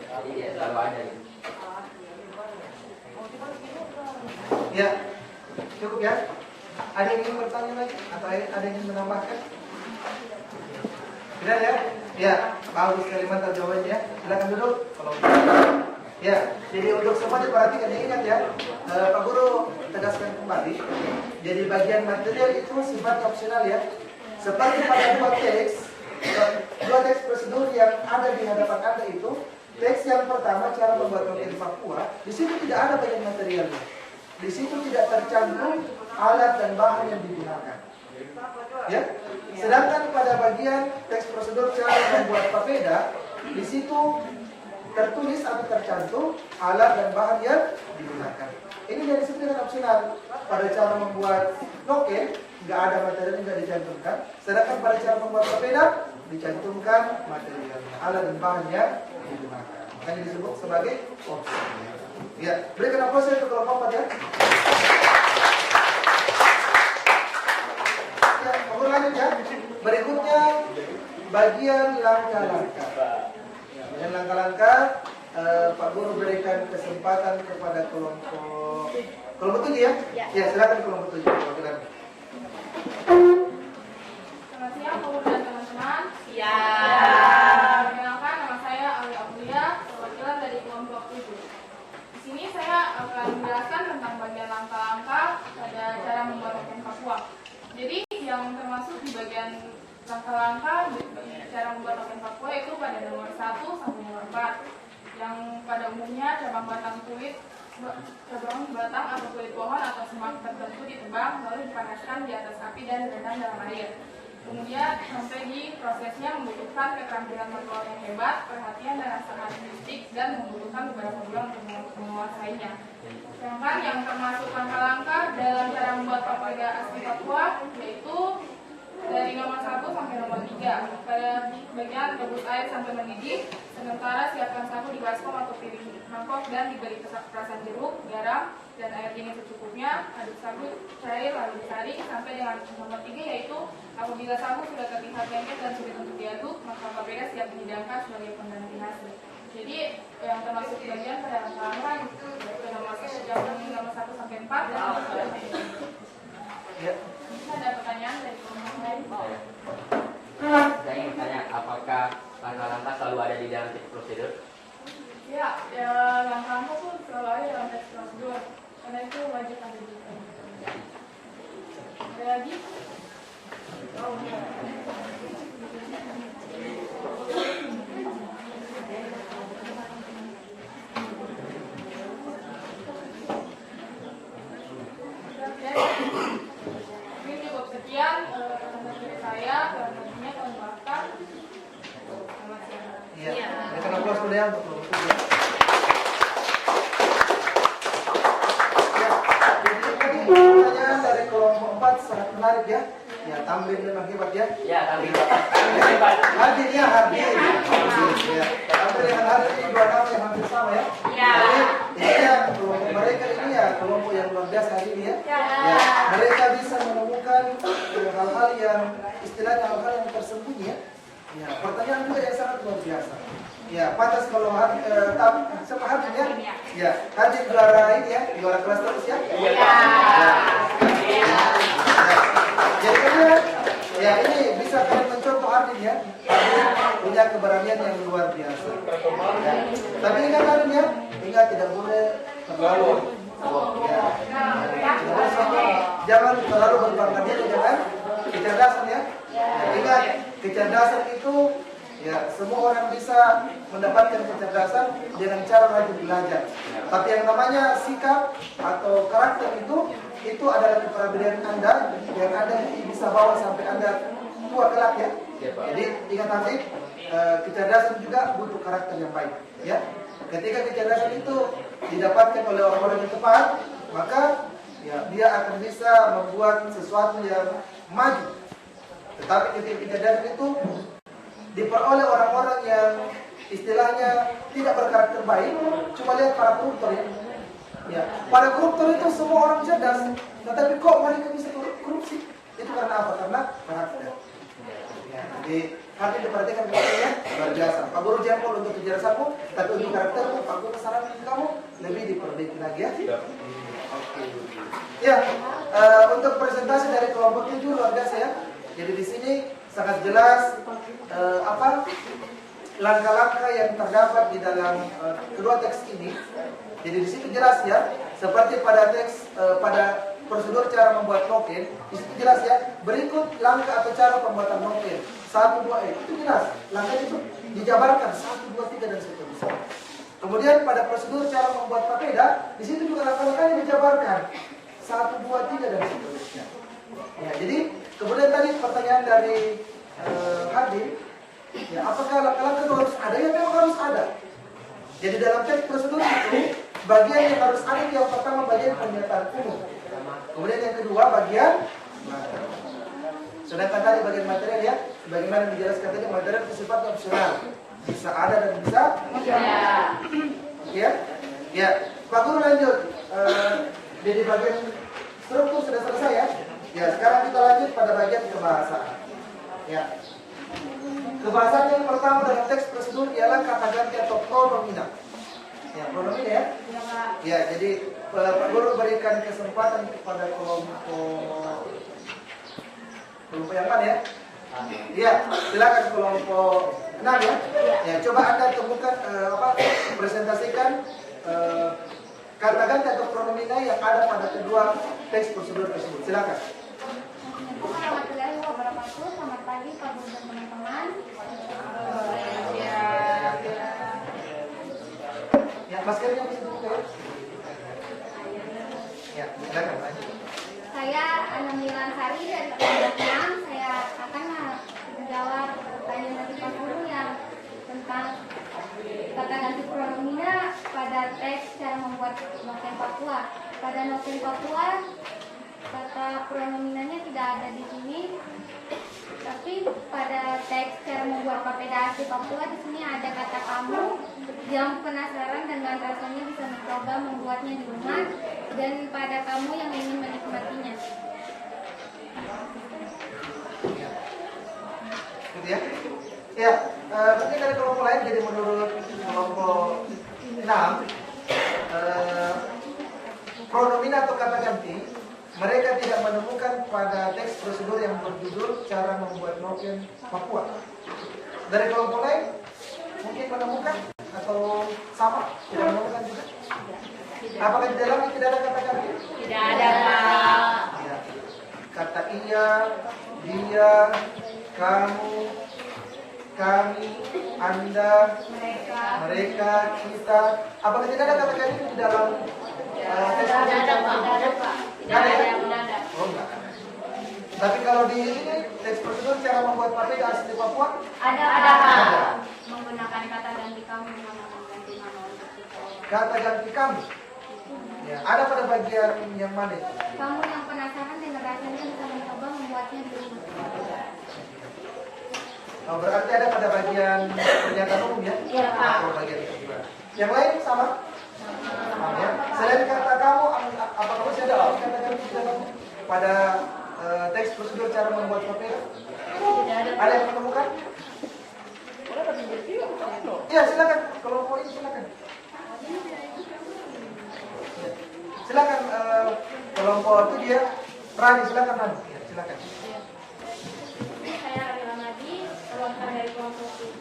Jadi tidak selalu ada. Ya, cukup ya. Ada yang ingin bertanya lagi atau ada yang ingin menambahkan? Tidak ya? Ya, bagus kalimat jawabannya ya. Silakan duduk. Kalau ya, jadi untuk semua diperhatikan, ingat ya, Pak Guru tegaskan kembali. Jadi bagian material itu sifat opsional ya. Seperti pada dua teks prosedur yang ada di hadapan Anda itu, teks yang pertama cara membuat noken Papua, di situ tidak ada bagian materialnya. Di situ tidak tercantum alat dan bahan yang digunakan. Ya. Sedangkan pada bagian teks prosedur cara membuat papeda, di situ tertulis atau tercantum alat dan bahan yang digunakan. Ini yang disebut dengan opsional. Pada cara membuat noken nggak ada materialnya, nggak dicantumkan. Sedangkan pada cara membuat papeda dicantumkan materialnya, alat dan bahan yang digunakan. Makanya disebut sebagai opsional. Ya, berikan aplaus untuk kelompok 4 ya. Ya, mohon lanjut ya. Berikutnya bagian langkah-langkah. Bagian langkah-langkah, Pak Guru berikan kesempatan kepada kelompok 7 ya. Ya, silakan kelompok 7. Silakan. Selamat siang, Pak Guru dan teman-teman. Ya. Perkenalkan, nama saya Ali Aprilia, perwakilan dari kelompok 7. Di sini saya akan menjelaskan tentang bagian langkah-langkah pada cara membuat noken Papua. Jadi yang termasuk di bagian langkah-langkah di cara membuat noken Papua itu pada nomor 1 sampai nomor 4. Yang pada umumnya cabang batang atau kulit pohon atau semak tertentu ditebang lalu dipanaskan di atas api dan direndam dalam air. Kemudian sampai di prosesnya membutuhkan keterampilan manual yang hebat, perhatian dan rasa artistik, dan membutuhkan beberapa bulan untuk menguasainya. Sedangkan yang termasuk langkah-langkah dalam cara membuat papeda asli Papua yaitu dari nomor 1 sampai nomor 3. Pada bagian rebus air sampai mendidih, sementara siapkan sagu di baskom atau piring mangkok dan diberi perasan jeruk, garam, dan air dingin secukupnya. Aduk sagu cair lalu disaring sampai dengan nomor 3 yaitu apabila sagu sudah terlihat lengket dan sulit untuk diaduk, maka papeda siap dihidangkan sebagai pengganti nasi. Jadi yang termasuk bagian pada langkah-langkah itu nomor 1 sampai 4 dan nomor 3. Ya. Ada pertanyaan dari kelompok lain? Saya ingin bertanya, apakah langkah-langkah selalu ada di dalam teks prosedur? Ya, langkah-langkah tuh selalu ada dalam teks prosedur, karena itu wajib ada di teks. Ada lagi? Oh, mungkin cukup sekian dari saya, selanjutnya kami maafkan. Selamat siang. Iya. Berikan aplaus dulu ya untuk kelompok 7. Ya, jadi tadi pertanyaan dari kelompok 4 sangat menarik ya. Ya, tampil memang hebat ya. Ya, kami hebat. Hadir ya, hadir. Ya. Tampil dengan hadir ini dua nama yang hampir sama ya. Ya. Jadi ya, kelompok mereka ini ya kelompok yang luar biasa hari ini ya. Ya, mereka bisa menemukan hal-hal yang istilahnya hal-hal yang tersembunyi ya. Ya, pertanyaan juga yang sangat luar biasa. Ya, pantas kalau sama Hadim ya. Ya, Hadim juara ini ya, juara kelas terus ya. Iya, Ya. Pak. Jadi kemudian, ya ini bisa kalian mencontoh Hadim ya. Hadim punya keberanian yang luar biasa. Ya. Tapi ingat Hadim ya, ingat tidak boleh terlalu. Ya. Tidak boleh sampai, jangan terlalu berbangga diri, jangan kecerdasan ya. Ya, ingat kecerdasan itu ya semua orang bisa mendapatkan kecerdasan dengan cara rajin belajar. Tapi yang namanya sikap atau karakter itu adalah kepribadian Anda yang Anda bisa bawa sampai Anda tua kelak ya. Jadi ingat nanti kecerdasan juga butuh karakter yang baik ya. Ketika kecerdasan itu didapatkan oleh orang-orang yang tepat, maka ya dia akan bisa membuat sesuatu yang maju. Tetapi ketika kecerdasan itu diperoleh orang-orang yang istilahnya tidak berkarakter baik, coba lihat para koruptor ya. Ya, para koruptor itu semua orang cerdas, tetapi kok mereka bisa korupsi? Itu karena apa? Karena karakter. Ya, jadi hati diperhatikan ya, luar biasa. Pak Guru jempol untuk kecerdasanmu, tapi untuk karaktermu, Pak Guru saranin kamu lebih diperbaiki lagi ya. Oke. Ya, untuk presentasi dari kelompok 7 luar biasa ya. Jadi di sini sangat jelas langkah-langkah yang terdapat di dalam kedua teks ini. Jadi di situ jelas ya, seperti pada teks pada prosedur cara membuat noken, di situ jelas ya, berikut langkah atau cara pembuatan noken 1, 2, itu jelas. Langkah itu dijabarkan 1, 2, 3 dan seterusnya. Kemudian pada prosedur cara membuat papeda, di situ juga langkah-langkahnya dijabarkan 1, 2, 3 dan seterusnya. Ya, jadi kemudian tadi pertanyaan dari Hadim, ya, apakah langkah-langkah itu harus ada? Ya memang harus ada. Jadi dalam teks prosedur itu bagian yang harus ada yang pertama bagian pernyataan umum. Kemudian yang kedua bagian materi. Sedangkan tadi bagian material ya, bagaimana dijelaskan tadi material itu sifatnya opsional, bisa ada dan bisa tidak. Ya, ya. Pak Guru lanjut. Jadi bagian struktur sudah selesai ya. Ya, sekarang kita lanjut pada bagian kebahasaan. Ya. Kebahasaan yang pertama dalam teks prosedur ialah kata ganti atau pronomina. Ya, pronomina ya. Ya, jadi Pak Guru berikan kesempatan kepada kelompok yang mana ya? Ya, silakan kelompok 6 ya. Ya, coba Anda temukan presentasikan kata ganti atau pronomina yang ada pada kedua teks prosedur tersebut. Silakan. Selamat pagi Pak Guru dan teman-teman. Ya, maskernya bisa dibuka ya. Ya, silakan lanjut. Saya Ana Milansari dari kelompok 6. Saya akan menjawab pertanyaan dari Pak Guru yang tentang kata ganti pronomina pada teks cara membuat noken Papua. Pada noken Papua kata pronominanya tidak ada di sini, tapi pada teks cara membuat papeda asli Papua di sini ada kata kamu. Yang penasaran dengan rasanya bisa mencoba membuatnya di rumah, dan pada kamu yang ingin menikmatinya. Gitu ya. Ya, mungkin dari kelompok lain, jadi menurut kelompok 6 pronomina atau kata ganti mereka tidak menemukan pada teks prosedur yang berjudul cara membuat noken Papua. Dari kelompok lain mungkin menemukan atau sama tidak menemukan juga. Apakah di dalamnya tidak ada kata ganti? Tidak ada, Pak. Ya. Kata iya, dia, kamu, kami, Anda, mereka, kita. Apakah tidak ada kata ganti di dalam teks prosedur? Tidak ada, Pak. Tidak ada yang mendadak. Oh, enggak. Tapi kalau di ini teks prosedur cara membuat papeda asli Papua Ada, Pak. Menggunakan kata ganti kamu sama ganti nama untuk seseorang. kata ganti kamu. Ya, ada pada bagian yang mana? Kamu yang penasaran dengan rasanya bisa mencoba membuatnya di rumah. Oh, berarti ada pada bagian pernyataan umum ya? Iya, Pak. Oh, bagian itu. Yang lain sama? Sama ya. Selain kata kamu, apakah masih ada kata ganti di dalam pada teks prosedur cara membuat papeda? Tidak ada. Ada yang menemukan? Iya, silakan. Kelompok ini silakan. Silakan kelompok itu dia Rani, silakan Rani. Ya, silakan. Saya Rani Ramadi, perwakilan dari kelompok 7.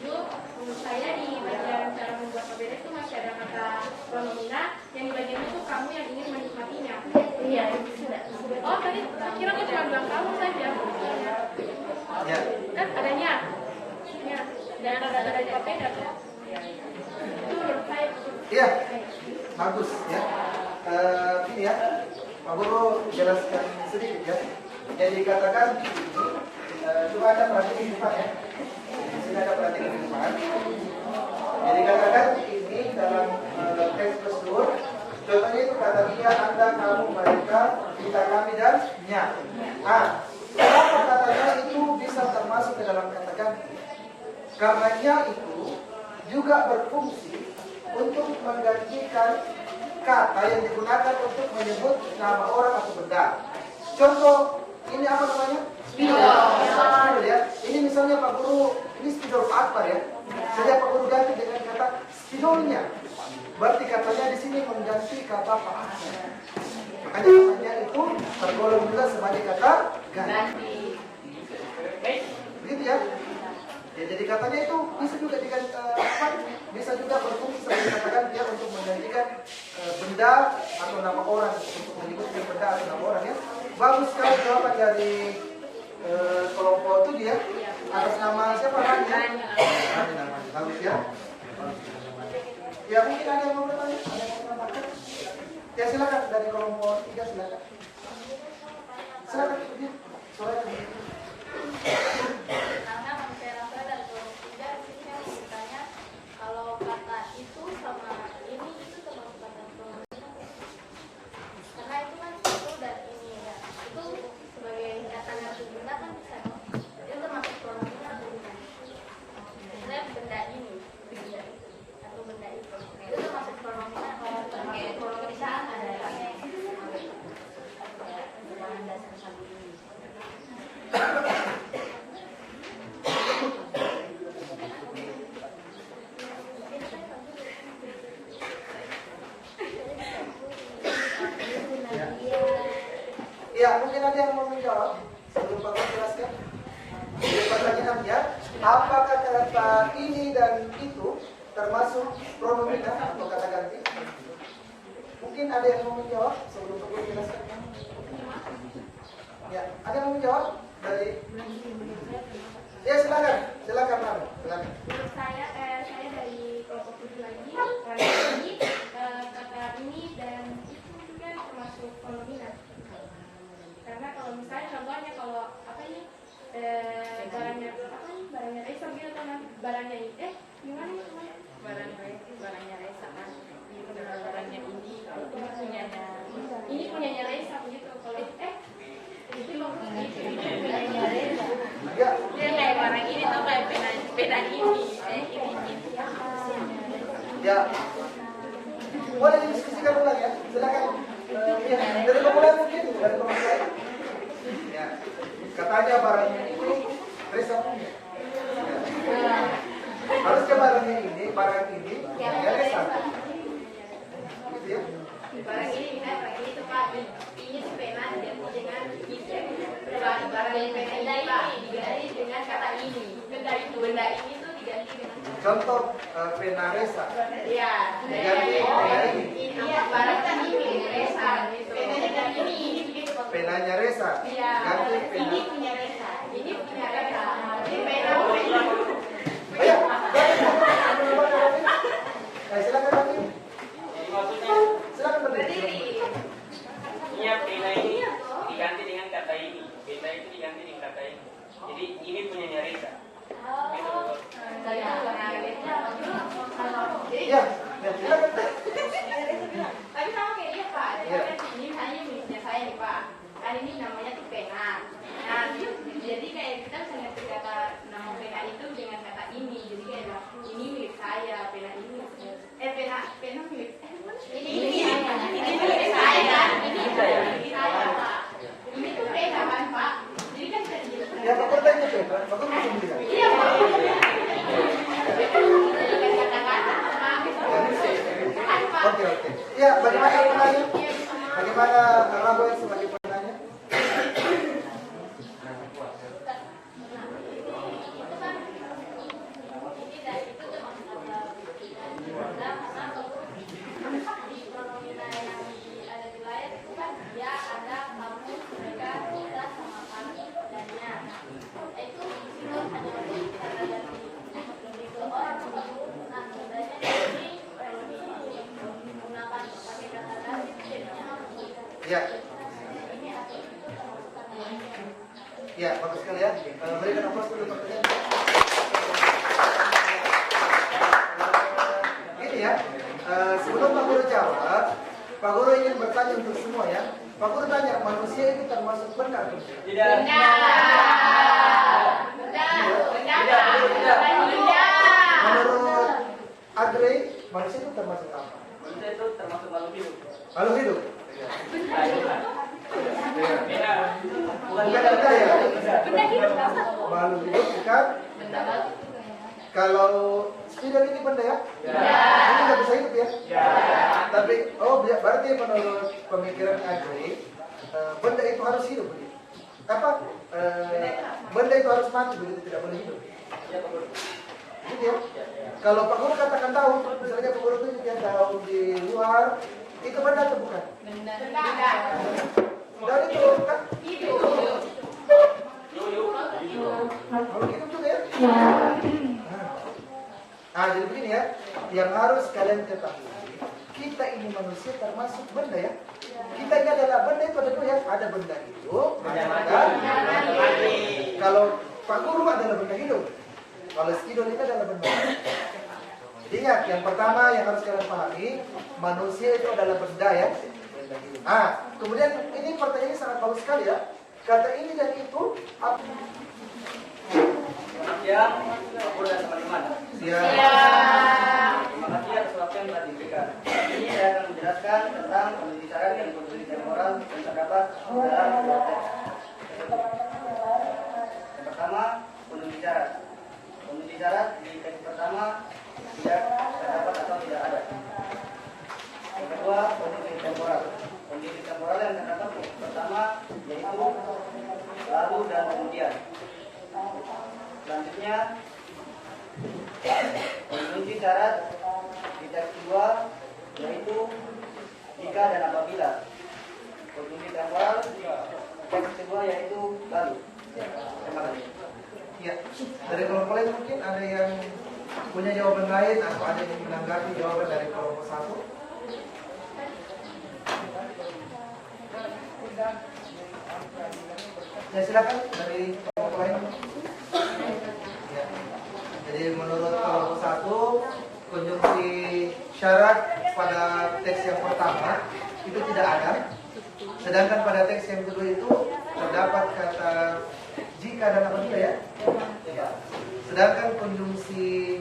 Menurut saya di bagian cara membuat PBD itu masih ada kata pronomina yang di bagian itu kamu yang ingin menikmatinya. Iya, sudah. Oh, tadi kira aku cuma bilang kamu saja. Ya. Kan adanya. Ya, dan ada dari PBD kan. Itu menurut saya. Iya, bagus ya. Ini ya, Pak Guru jelaskan sedikit ya. Jadi dikatakan coba ada perhatian depan ya. Sini ada perhatian depan. Jadi dikatakan ini dalam teks prosedur. Contohnya itu kata dia, anda, kamu, mereka, kita, kami, dan nya. Nah, kenapa katanya itu bisa termasuk ke dalam kata ganti? Karena nya itu juga berfungsi untuk menggantikan kata yang digunakan untuk menyebut nama orang atau benda. Contoh, ini apa namanya? Spidol ya. Ini misalnya Pak Guru, ini spidol Pak Akbar ya. Saja Pak Guru ganti dengan kata spidolnya. Berarti katanya di sini mengganti kata Pak Akbar. Makanya katanya itu tergolong juga sebagai kata ganti. Begitu ya. Ya, jadi katanya itu bisa juga bisa juga berfungsi sebagai katakan dia untuk menggantikan benda atau nama orang, untuk menyebutkan benda atau nama orang ya. Bagus sekali jawaban dari kelompok itu dia. Atas nama siapa namanya? Rani namanya. Bagus ya. Ya mungkin ada yang mau bertanya? Ada yang mau menambahkan? Ya silakan dari kelompok 3 silakan. Silakan pergi. Soalnya Karena manusia Rafael dan kelompok 3 di sini yang bertanya kalau kata itu sama ini itu termasuk kata pronomina. Karena itu kan itu dan ini ya. Itu sebagai kata yang benda kan bisa dong. Itu termasuk pronomina atau bukan? Misalnya benda ini atau benda itu termasuk pronomina atau termasuk pronominaan ada ya, mungkin ada yang mau menjawab sebelum Bapak jelaskan. Pertanyaan ya, apakah kata ini dan itu termasuk pronomina atau kata ganti? Mungkin ada yang mau menjawab sebelum Bapak jelaskan. Ya, ada yang mau menjawab dari? Ya silakan, silakan Mami, silakan. Menurut saya dari kelompok 7 lagi, kata ini dan itu juga termasuk pronomina. Karena kalau misalnya contohnya kalau apa ini barangnya Reza gitu kan barangnya ini gimana barangnya Reza kan barangnya ini punyanya Reza begitu kalau itu punyanya Reza Ya, dia kayak barang ini tuh kayak pena ini ya. Boleh didiskusikan ulang ya, silakan. Ya, dari pemulai mungkin, dari pemulai. Ya, katanya barangnya itu Reza punya. Ya. Harusnya barangnya ini, barang ini, ya Reza. Gitu ya. barang ini misalnya barang ini tuh Pak ini tuh pena diganti dengan barang yang pena ini Pak diganti dengan kata ini benda ini tuh diganti dengan Contoh pena Reza. ya Diganti pena ini. ini barang kan ini Reza gitu penanya dan ini begitu Penanya Reza. iya Ganti pena. ini punya Reza ini punya Reza ini pena Oh ya, silakan lagi. Maksudnya Silakan berdiri. iya pena ini diganti dengan kata ini, pena itu diganti dengan kata ini. Jadi ini punyanya Reza. Gitu. Iya, ya silakan. tapi sama kayak dia Pak Iya. ini misalnya miliknya saya nih Pak kan ini namanya tuh pena nah jadi kayak kita bisa ngerti kata nama pena itu dengan kata ini jadi kayak ini milik saya pena ini pena milik ini milik saya ini milik saya Pak ini tuh pena kan Pak jadi kan bisa dijadikan Ya, Pak Guru tanya tuh, Pak Guru bisa mendengar. iya Pak Oke. Ya, bagaimana penanya? Bagaimana Rafael sebagai penanya? Ya. Ya, bagus sekali ya. Berikan aplaus dulu pertanyaan. Ini ya, sebelum Pak Guru jawab, Pak Guru ingin bertanya untuk semua ya. Pak Guru tanya, manusia itu termasuk benda atau tidak? Menurut Andre, manusia itu termasuk apa? Manusia itu termasuk makhluk hidup. Makhluk hidup? Bukan benda ya? Benda hidup apa? Makhluk hidup bukan? Kalau spidol ini benda ya? Ini nggak bisa hidup ya? Tapi, berarti menurut pemikiran Andre, benda itu harus hidup begitu. Apa? Benda itu harus mati begitu, tidak boleh hidup. Gitu ya? Kalau Pak Guru katakan tahu, misalnya Pak Guru tunjukkan tahu di luar, itu benda atau bukan? Benda. Dan itu kan? Kalau hidup juga ya? Jadi begini ya, yang harus kalian ketahui, kita ini manusia termasuk benda ya. Kita ini adalah benda itu ada dua ya, ada benda hidup, ada mati. Kalau Pak Guru adalah benda hidup, kalau spidol ini adalah benda. Jadi ingat, yang pertama yang harus kalian pahami, manusia itu adalah benda ya. Kemudian ini pertanyaannya sangat bagus sekali ya. Kata ini dan itu apa? Siang, Pak Guru dan teman-teman. Terima kasih atas waktu yang telah diberikan. Ini saya akan menjelaskan tentang kondisi syarat dan kondisi temporal yang terdapat dalam dua teks. Yang pertama, kondisi syarat. Kondisi syarat di teks pertama tidak terdapat atau tidak ada. Yang kedua, kondisi temporal. Kondisi temporal yang terdapat pertama yaitu lalu dan kemudian. Selanjutnya, kunci syarat di teks kedua yaitu jika dan apabila. Kunci temporal teks kedua yaitu lalu. Terima kasih. Ya, dari kelompok lain mungkin ada yang punya jawaban lain atau ada yang menanggapi jawaban dari kelompok satu. Ya silakan dari kelompok lain. Ya. Jadi menurut kelompok satu, konjungsi syarat pada teks yang pertama itu tidak ada. Sedangkan pada teks yang kedua itu terdapat kata jika dan apabila ya. Sedangkan konjungsi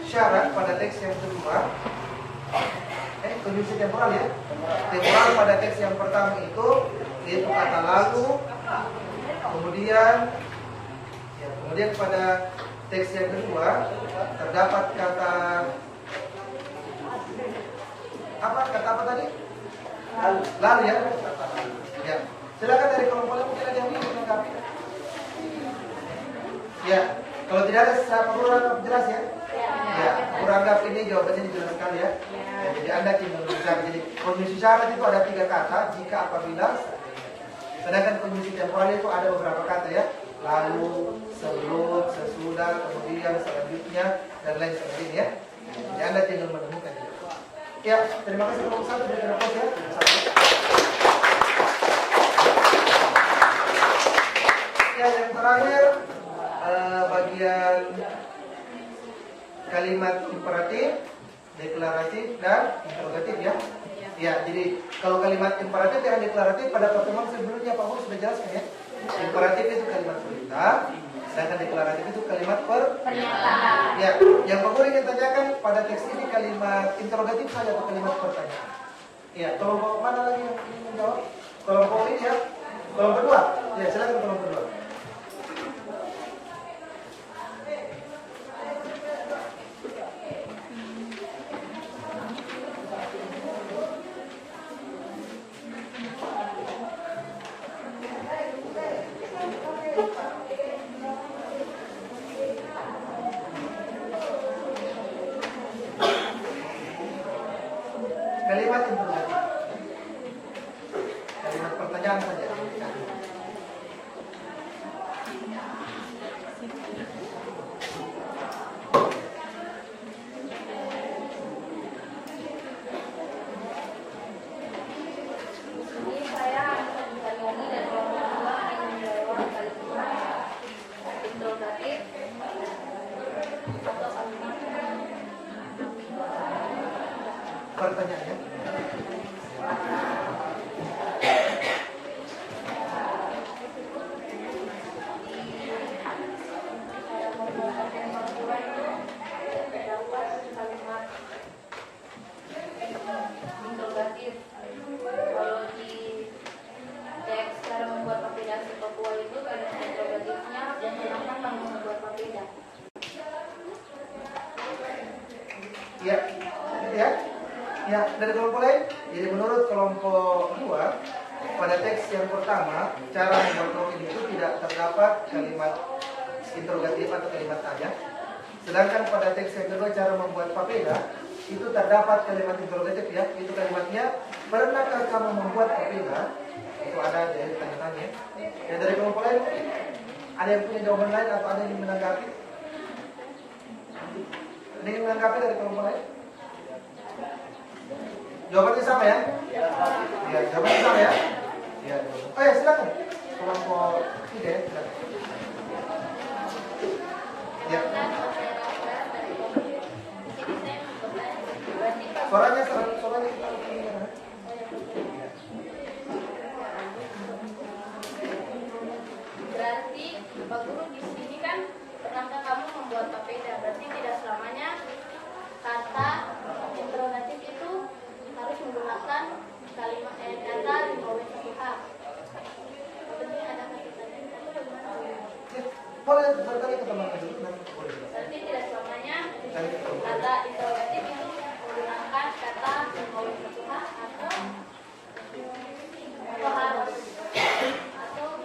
syarat pada teks yang kedua, konjungsi temporal ya. Temporal pada teks yang pertama itu yaitu kata lalu, kemudian pada teks yang kedua terdapat kata apa tadi? Lalu ya. Ya. Silakan dari kelompok lain mungkin ada yang ingin menanggapi. Ya, kalau tidak ada saya perlu jelas ya. Ya, kurang anggap ini jawabannya jelas sekali ya. Jadi Anda tinggal mencari. Jadi kondisi syarat itu ada 3 kata, jika, apabila. Sedangkan kondisi temporal itu ada beberapa kata ya. Lalu, sebelum, sesudah, kemudian, selanjutnya, dan lain sebagainya ya. Jadi Anda tinggal menemukan. Ya, terima kasih kelompok satu dari kelompok ya. Ya, yang terakhir bagian kalimat imperatif, deklaratif, dan interrogatif ya. Ya, jadi kalau kalimat imperatif dan deklaratif pada pertemuan sebelumnya Pak Guru sudah jelaskan ya. Imperatif itu kalimat perintah, sedangkan deklaratif itu kalimat pernyataan. Ya, yang Pak Guru ingin tanyakan pada teks ini kalimat interrogatif saja atau kalimat pertanyaan. Ya, kelompok mana lagi yang ingin menjawab? Kelompok ini ya. Kelompok kedua. Ya, silakan kelompok kedua. pertanyaannya? Interrogatif. Kalau di teks cara membuat papedasi Papua itu kalimat interrogatifnya menggunakan kamu membuat papeda. Ya, dari kelompok lain. Jadi menurut kelompok 2, pada teks yang pertama, cara membuat profil itu tidak terdapat kalimat interrogatif atau kalimat tanya. Sedangkan pada teks yang kedua, cara membuat papeda, itu terdapat kalimat interrogatif ya. Itu kalimatnya, pernahkah kamu membuat papeda? Itu ada dari tanya-tanya. Ya, dari kelompok lain, ada yang punya jawaban lain atau ada yang menanggapi? Ada yang menanggapi dari kelompok lain? Jawabannya sama ya? Ya, jawabannya sama ya? Ya. Oh ya, silakan. Kelompok 3 ya, silakan. Ya. Suaranya kita Berarti Pak Guru di sini kan pernahkah kamu membuat papeda? Berarti tidak selamanya kata interrogatif itu harus menggunakan kalimat kata 5W1H. Berarti ada boleh berkali ke teman-teman dulu. Berarti tidak selamanya kata interrogatif itu menggunakan kata 5W1H atau harus atau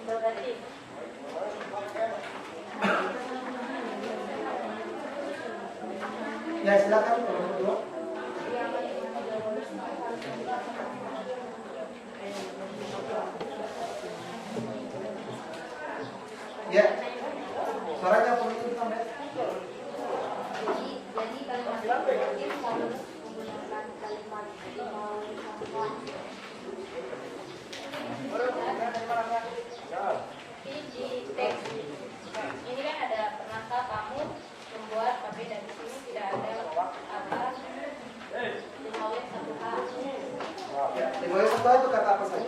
interrogatif. Ya, silakan kelompok 2. Ya, suaranya perlu sampai. Jadi kalimat interrogatif harus menggunakan kalimat 5W1H. Di teks ini kan ada pernahkah kamu membuat papeda, di sini tidak ada apa 5W1H. 5W1H itu kata apa saja?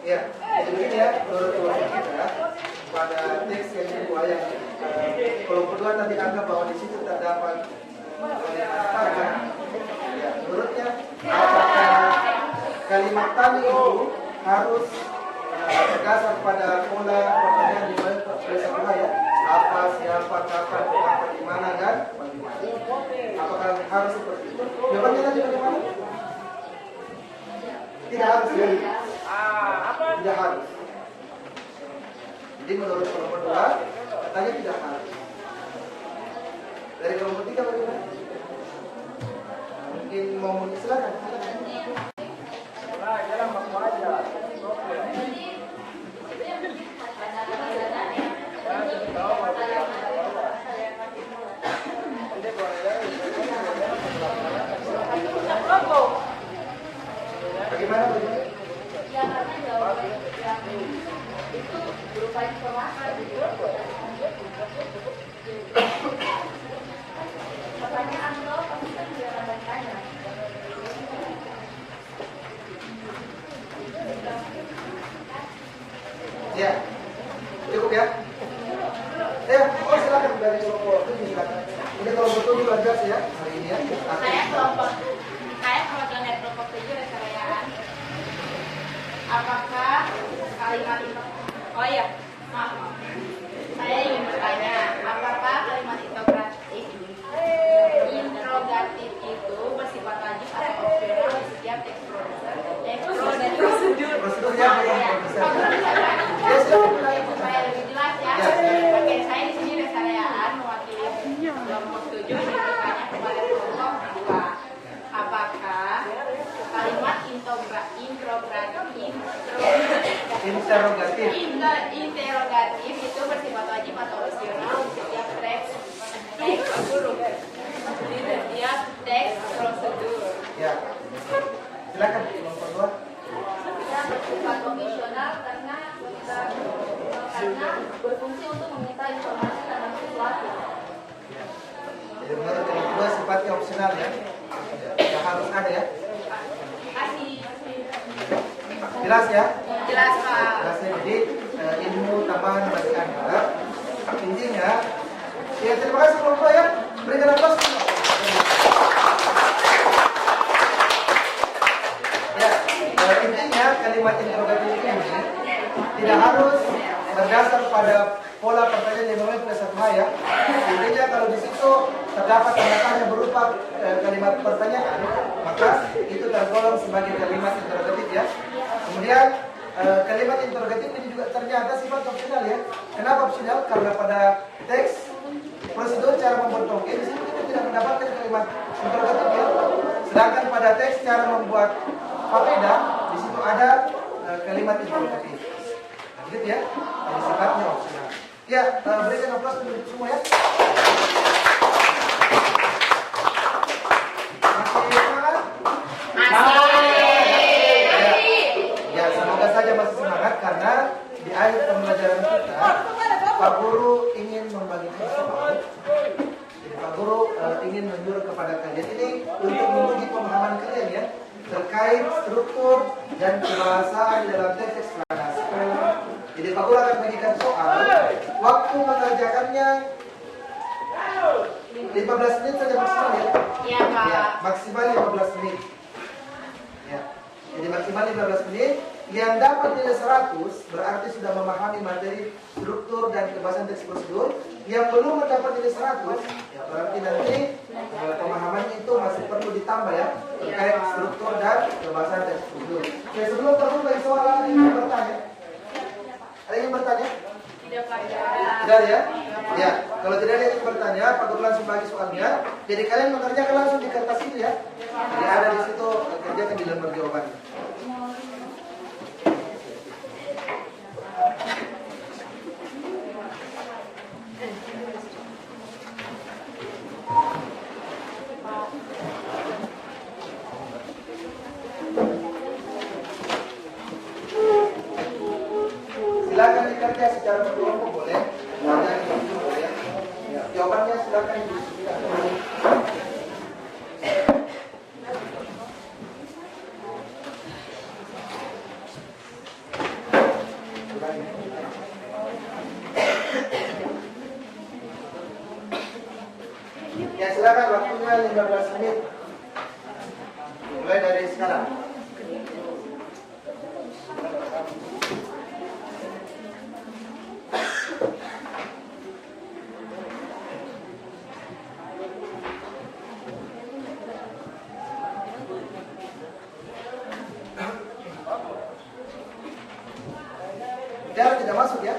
Ya, jadi begini ya, menurut kelompok kita pada teks yang kedua yang kelompok 2 tadi anggap bahwa di situ terdapat kalimat. Ya, menurutnya apakah kalimat tadi itu harus berdasar pada pola pertanyaan di bawah ya, apa, siapa, kapan, kenapa, di mana dan bagaimana. Apakah harus seperti itu? Jawabannya tadi bagaimana? Tidak harus ya. Tidak harus. Jadi menurut kelompok 2 katanya tidak harus. Dari kelompok 3 bagaimana? Mungkin mau silakan. Bagaimana? Ya, karena jawaban yang itu berupa informasi. Pertanyaan lo pasti kan juga akan tanya. Ya, cukup ya. Oh silakan dari kelompok 7 silakan. Ini kelompok 7 lanjut ya hari ini ya. Saya perwakilan dari kelompok 7 Resalayaan. Apakah kalimat itu? Oh iya, maaf. Saya ingin bertanya, apakah kalimat interrogatif itu bersifat wajib atau opsional di setiap teks prosedur? Prosedurnya Ya, supaya lebih jelas ya. Oke, saya di sini Resalayaan mewakili kelompok 7 ini bertanya kepada kelompok 2. Apakah kalimat interrogatif itu bersifat wajib atau opsional di setiap teks prosedur? Ya, silakan kelompok 2. Jadi menurut yang kedua sifatnya opsional ya. Tidak harus ada ya. Jelas ya? Jelas, Pak. Jelas ya. Jadi ilmu tambahan bagi Anda. Intinya, ya terima kasih kelompok ya. Berikan aplaus. Ya, intinya kalimat interrogatif ini tidak harus berdasar pada pola pertanyaan yang memang pada satu ya. Intinya kalau di situ terdapat tanda berupa kalimat pertanyaan, maka itu tergolong sebagai kalimat interrogatif ya. Kemudian kalimat interrogatif ini juga ternyata sifat opsional ya. Kenapa opsional? Karena pada teks prosedur cara membuat tongke di sini kita tidak mendapatkan kalimat interrogatif ya. Sedangkan pada teks cara membuat papeda di situ ada kalimat interrogatif. Nah, gitu ya. Jadi sifatnya opsional. Ya, berikan aplaus untuk semua ya. Masih semangat? Ya, semoga saja masih semangat karena di akhir pembelajaran kita Pak Guru ingin membagikan soal. Jadi Pak Guru ingin menyuruh kepada kalian ini untuk menguji pemahaman kalian ya terkait struktur dan kebahasaan di dalam teks eksplanasi. Jadi Pak Guru akan bagikan soal. Waktu mengerjakannya 15 menit saja maksimal ya. Iya, Pak. Ya, maksimal 15 menit. Ya. Jadi maksimal 15 menit. Yang dapat nilai 100 berarti sudah memahami materi struktur dan kebahasan teks prosedur. Yang belum mendapat nilai 100 ya berarti nanti pemahamannya itu masih perlu ditambah ya terkait struktur dan kebahasan teks prosedur. Oke, sebelum terus bagi soal ada yang bertanya? Ada yang bertanya? Tidak ya? Ya, kalau tidak ada yang bertanya, Pak Guru langsung bagi soalnya. Jadi kalian mengerjakan langsung di kertas itu ya. Jadi ada di situ kerjakan di lembar jawabannya. Silakan dikerja secara berkelompok boleh, ada yang boleh. Ya, jawabannya silakan diskusikan. Ya silakan waktunya 15 menit. Mulai dari sekarang. Biar tidak masuk ya.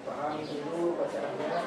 Pahami dulu bacaannya.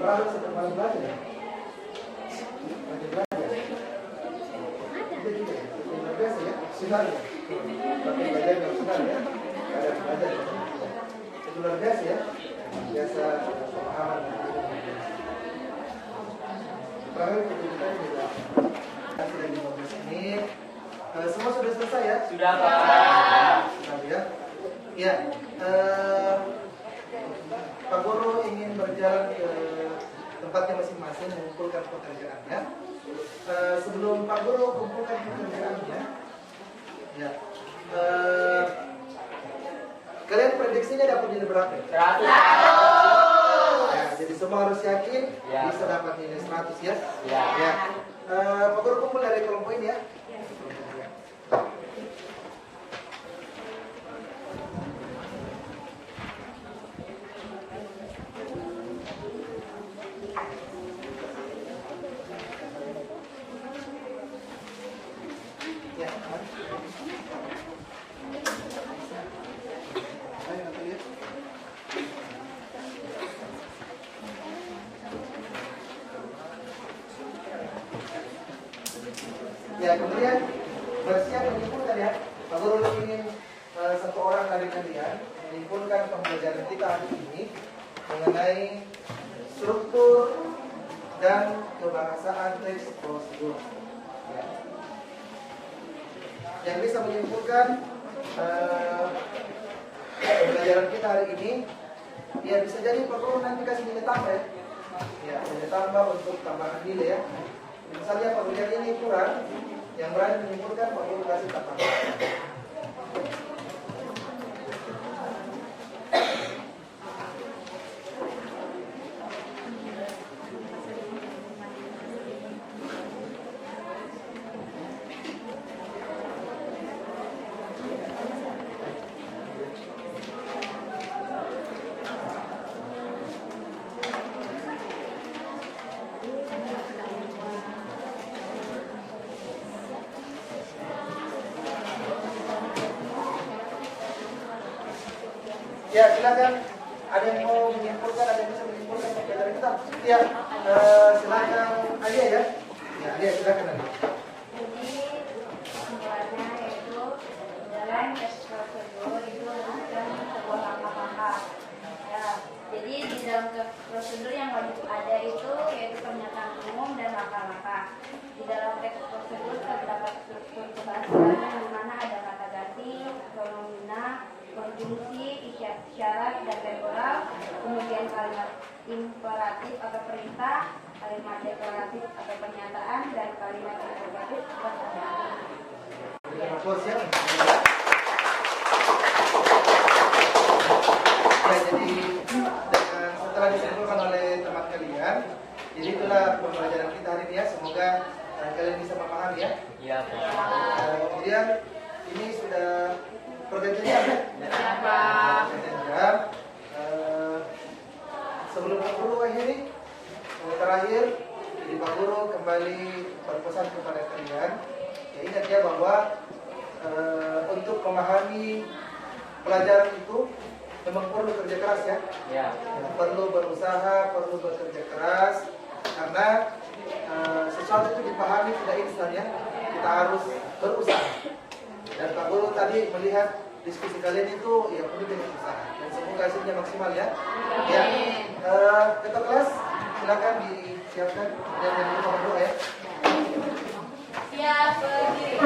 Pernah sedang malam belajar ya? Malam belajar? Itu juga ya? Luar biasa ya? Sinar ya? Pakai belajar yang sinar ya? Ada belajar ya? Itu luar biasa ya? Biasa pemahaman. Terakhir kita juga sudah 15 menit. Semua sudah selesai ya? Sudah, Pak. Sudah ya? Ya. Pak Guru ingin berjalan ke tempatnya masing-masing mengumpulkan pekerjaannya. Sebelum Pak Guru kumpulkan pekerjaannya, ya, kalian prediksinya dapat nilai berapa? 100. Ya, jadi semua harus yakin Ya. bisa dapat nilai 100 ya. Ya. Ya. Pak Guru kumpul dari kelompok ini ya. Ya, aman. Ayo, nanti lihat. Ya, kemudian bersiap menyimpulkan ya. Pak Guru ingin satu orang dari kalian menyimpulkan pembelajaran kita hari ini mengenai struktur dan kebahasaan teks prosedur. Ya. Yang bisa menyimpulkan pembelajaran kita hari ini, ya bisa jadi Pak Guru nanti kasih nilai tambah ya. Ya, nilai tambah untuk tambahan nilai ya. Misalnya pembelajaran ini kurang, yang berani menyimpulkan Pak Guru kasih tambahan. Ya, silakan. Ada yang mau menyimpulkan, ada yang bisa menyimpulkan pembelajaran kita? Ya, silakan Alia ya. Ya, Alia silakan Alia. Jadi kesimpulannya yaitu dalam tes prosedur itu merupakan sebuah langkah-langkah. Ya, jadi di dalam tes prosedur yang wajib ada itu yaitu pernyataan umum dan langkah-langkah. Di dalam teks prosedur terdapat struktur kebahasaan di mana ada kata ganti, pronomina, konjungsi, isyarat, dan temporal, kemudian kalimat imperatif atau perintah, kalimat deklaratif atau pernyataan, dan kalimat interrogatif atau pertanyaan. Terima ya. Ya, jadi setelah disimpulkan oleh teman kalian, jadi itulah pembelajaran kita hari ini ya. Semoga kalian bisa memahami ya. Iya, Pak. Kemudian ini sudah pergantian jam ya. Pergantian jam. Sebelum Pak Guru akhiri, terakhir, jadi Pak Guru kembali berpesan kepada kalian. Ya, ingat ya bahwa untuk memahami pelajaran itu memang perlu kerja keras ya. Ya. Perlu berusaha, perlu bekerja keras, karena sesuatu itu dipahami tidak instan ya. Kita harus berusaha. Dan Pak Guru tadi melihat diskusi kalian itu ya penuh dengan usaha. Dan semoga hasilnya maksimal ya. Ya. Ketua kelas silakan disiapkan dan berdoa ya. berdiri.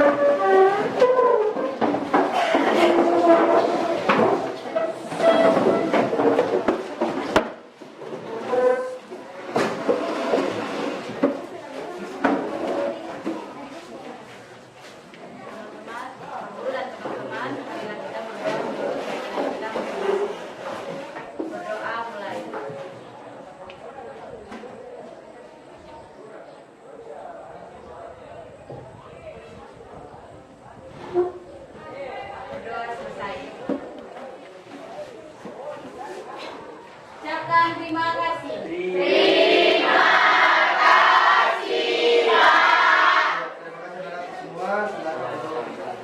Guru dan teman-teman, marilah kita berdoa untuk kita berdoa mulai. Berdoa selesai. Ucapkan terima kasih. Terima kasih anak semua. Silakan duduk.